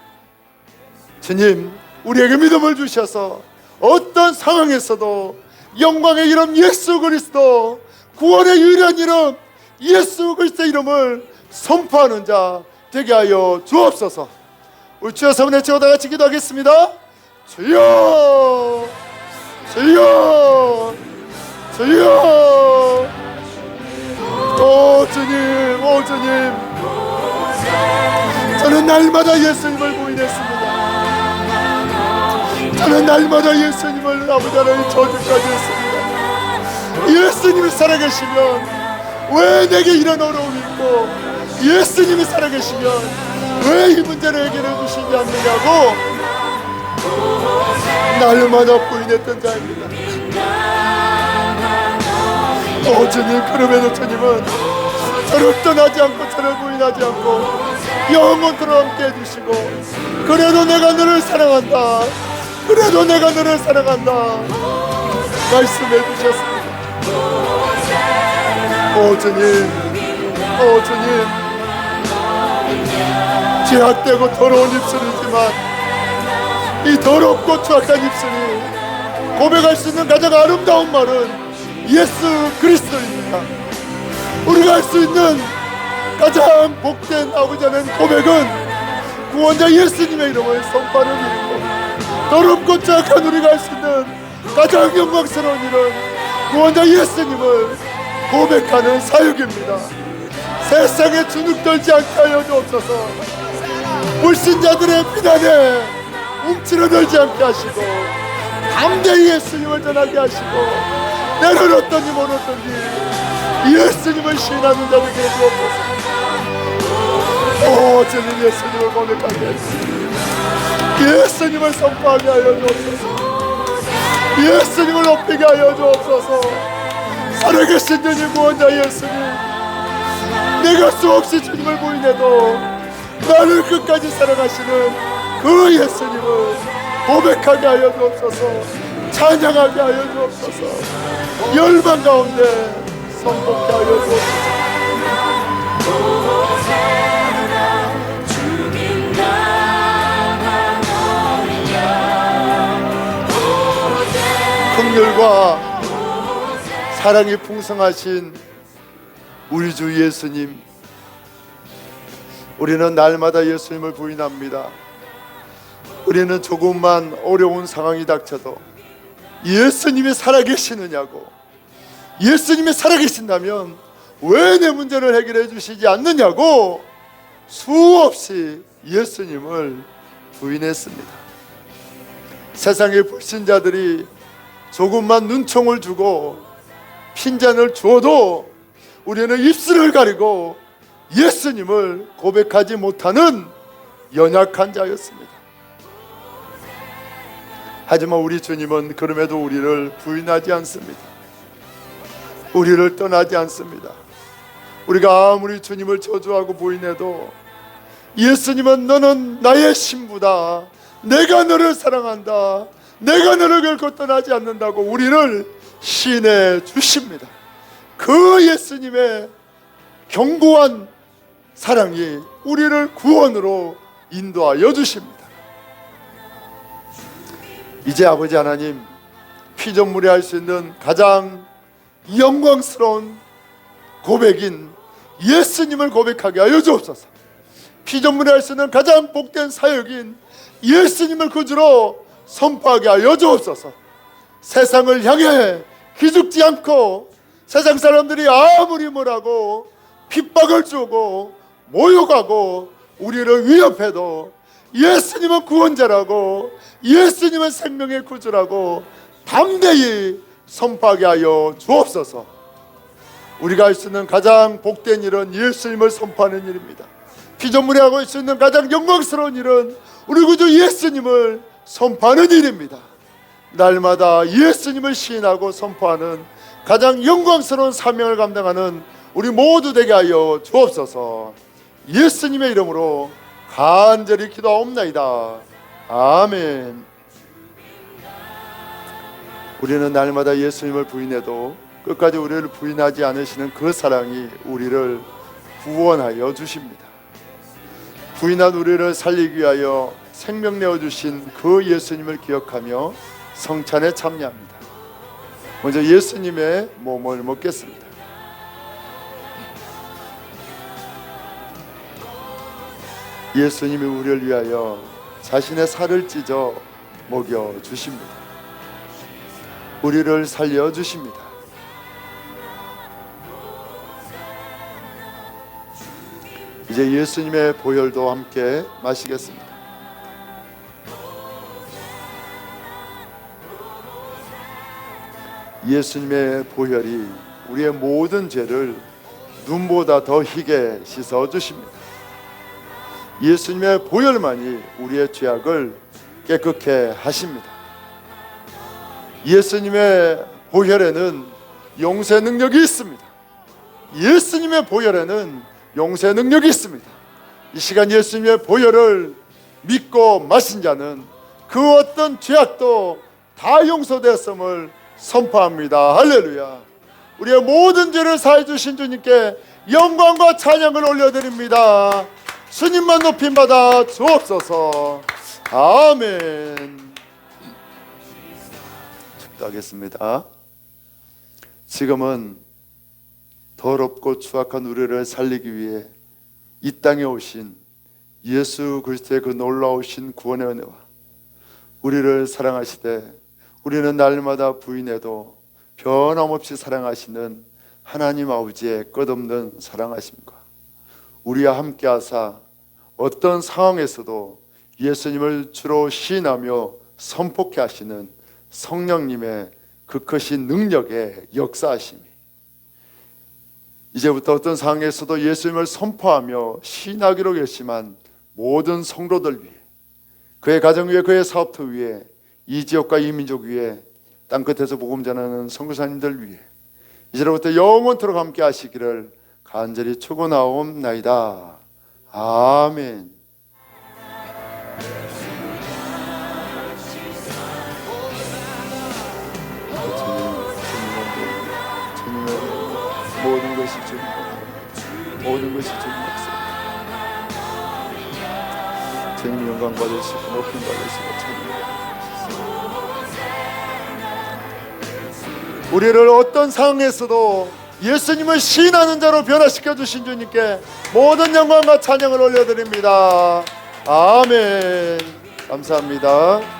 S1: 주님, 우리에게 믿음을 주셔서 어떤 상황에서도 영광의 이름 예수 그리스도, 구원의 유일한 이름 예수 그리스도의 이름을 선포하는 자 되게 하여 주옵소서. 우리 주여 세 번 외치고 다 같이 기도하겠습니다. 주여, 주여, 주여. 오 주님, 오 주님, 저는 날마다 예수님을 부인했습니다. 저는 날마다 예수님을 아버지 하나님 저주까지 했습니다. 예수님이 살아계시면 왜 내게 이런 어려움이 있고, 예수님이 살아계시면 왜 이 문제를 해결해 주시지 않느냐고 날마다 부인했던 자입니다. 오 주님, 그럼에도 주님은 저를 떠나지 않고 저를 부인하지 않고 영원토록 함께 해주시고, 그래도 내가 너를 사랑한다, 그래도 내가 너를 사랑한다 말씀해 주셨습니다. 오 주님, 오 주님, 죄악되고 더러운 입술이지만 이 더럽고 추악한 입술이 고백할 수 있는 가장 아름다운 말은 예수 그리스도입니다. 우리가 할 수 있는 가장 복된 아버지 하나님 고백은 구원자 예수님의 이름을 선포하는 일이고, 더럽고 추악한 우리가 할 수 있는 가장 영광스러운 일은 구원자 예수님을 고백하는 사역입니다. 세상에 주눅들지 않게 하여 주옵소서. 불신자들의 비난에 움츠러들지 않게 하시고 담대히 예수님을 전하게 하시고, 때를 어떤지 못 어떤지 예수님을 시인하는 자들에게 주옵소서. 오 주님, 예수님을 고백하게 하시고 예수님을 선포하게 하여 주옵소서. 예수님을 높이게 하여 주옵소서. 살아계신 주님, 구원자 예수님, 내가 수없이 주님을 부인해도 나를 끝까지 사랑하시는 그 예수님을 고백하게 하여 주옵소서. 찬양하게 하여 주옵소서. 열방 가운데 선포케 하여 주옵소서.
S2: 죽인다
S1: 긍휼과 사랑이 풍성하신 우리 주 예수님, 우리는 날마다 예수님을 부인합니다. 우리는 조금만 어려운 상황이 닥쳐도 예수님이 살아계시느냐고, 예수님이 살아계신다면 왜 내 문제를 해결해 주시지 않느냐고 수없이 예수님을 부인했습니다. 세상의 불신자들이 조금만 눈총을 주고 핀잔을 주어도 우리는 입술을 가리고 예수님을 고백하지 못하는 연약한 자였습니다. 하지만 우리 주님은 그럼에도 우리를 부인하지 않습니다. 우리를 떠나지 않습니다. 우리가 아무리 주님을 저주하고 부인해도 예수님은 너는 나의 신부다, 내가 너를 사랑한다, 내가 너를 결코 떠나지 않는다고 우리를 시인해 주십니다. 그 예수님의 견고한 사랑이 우리를 구원으로 인도하여 주십니다. 이제 아버지 하나님, 피조물이 할 수 있는 가장 영광스러운 고백인 예수님을 고백하게 하여 주옵소서. 피조물이 할 수 있는 가장 복된 사역인 예수님을 구주로 선포하게 하여 주옵소서. 세상을 향해 기죽지 않고 세상 사람들이 아무리 뭐라고 핍박을 주고 모욕하고 우리를 위협해도 예수님은 구원자라고, 예수님은 생명의 구주라고 담대히 선포하게 하여 주옵소서. 우리가 할 수 있는 가장 복된 일은 예수님을 선포하는 일입니다. 피조물이 하고 있을 수 있는 가장 영광스러운 일은 우리 구주 예수님을 선포하는 일입니다. 날마다 예수님을 시인하고 선포하는 가장 영광스러운 사명을 감당하는 우리 모두 되게 하여 주옵소서. 예수님의 이름으로 간절히 기도하옵나이다. 아멘. 우리는 날마다 예수님을 부인해도 끝까지 우리를 부인하지 않으시는 그 사랑이 우리를 구원하여 주십니다. 부인한 우리를 살리기 위하여 생명 내어주신 그 예수님을 기억하며 성찬에 참여합니다. 먼저 예수님의 몸을 먹겠습니다. 예수님이 우리를 위하여 자신의 살을 찢어 먹여주십니다. 우리를 살려주십니다. 이제 예수님의 보혈도 함께 마시겠습니다. 예수님의 보혈이 우리의 모든 죄를 눈보다 더 희게 씻어주십니다. 예수님의 보혈만이 우리의 죄악을 깨끗게 하십니다. 예수님의 보혈에는 용서의 능력이 있습니다. 예수님의 보혈에는 용서의 능력이 있습니다. 이 시간 예수님의 보혈을 믿고 마신 자는 그 어떤 죄악도 다 용서되었음을 선포합니다. 할렐루야. 우리의 모든 죄를 사해 주신 주님께 영광과 찬양을 올려드립니다. 주님만 높임 받아 주옵소서. 아멘. 축도하겠습니다. 지금은 더럽고 추악한 우리를 살리기 위해 이 땅에 오신 예수 그리스도의 그 놀라우신 구원의 은혜와 우리를 사랑하시되 우리는 날마다 부인해도 변함없이 사랑하시는 하나님 아버지의 끝없는 사랑하심과 우리와 함께하사 어떤 상황에서도 예수님을 주로 시인하며 선포케 하시는 성령님의 그 크신 능력의 역사하심이 이제부터 어떤 상황에서도 예수님을 선포하며 시인하기로 결심한 모든 성도들 위해, 그의 가정 위에, 그의 사업터 위에, 이 지역과 이 민족 위에, 땅끝에서 복음 전하는 선교사님들 위해 이제부터 영원토록 함께 하시기를 간절히 축원하옵나이다. 아멘. 주님의 모든 것이 주님, 모든 것이 주님 것입니다. 주님 영광 받으시고 높임 받으시고 찬양 받으시고 우리를 어떤 상황에서도 예수님을 시인하는 자로 변화시켜 주신 주님께 모든 영광과 찬양을 올려드립니다. 아멘. 감사합니다.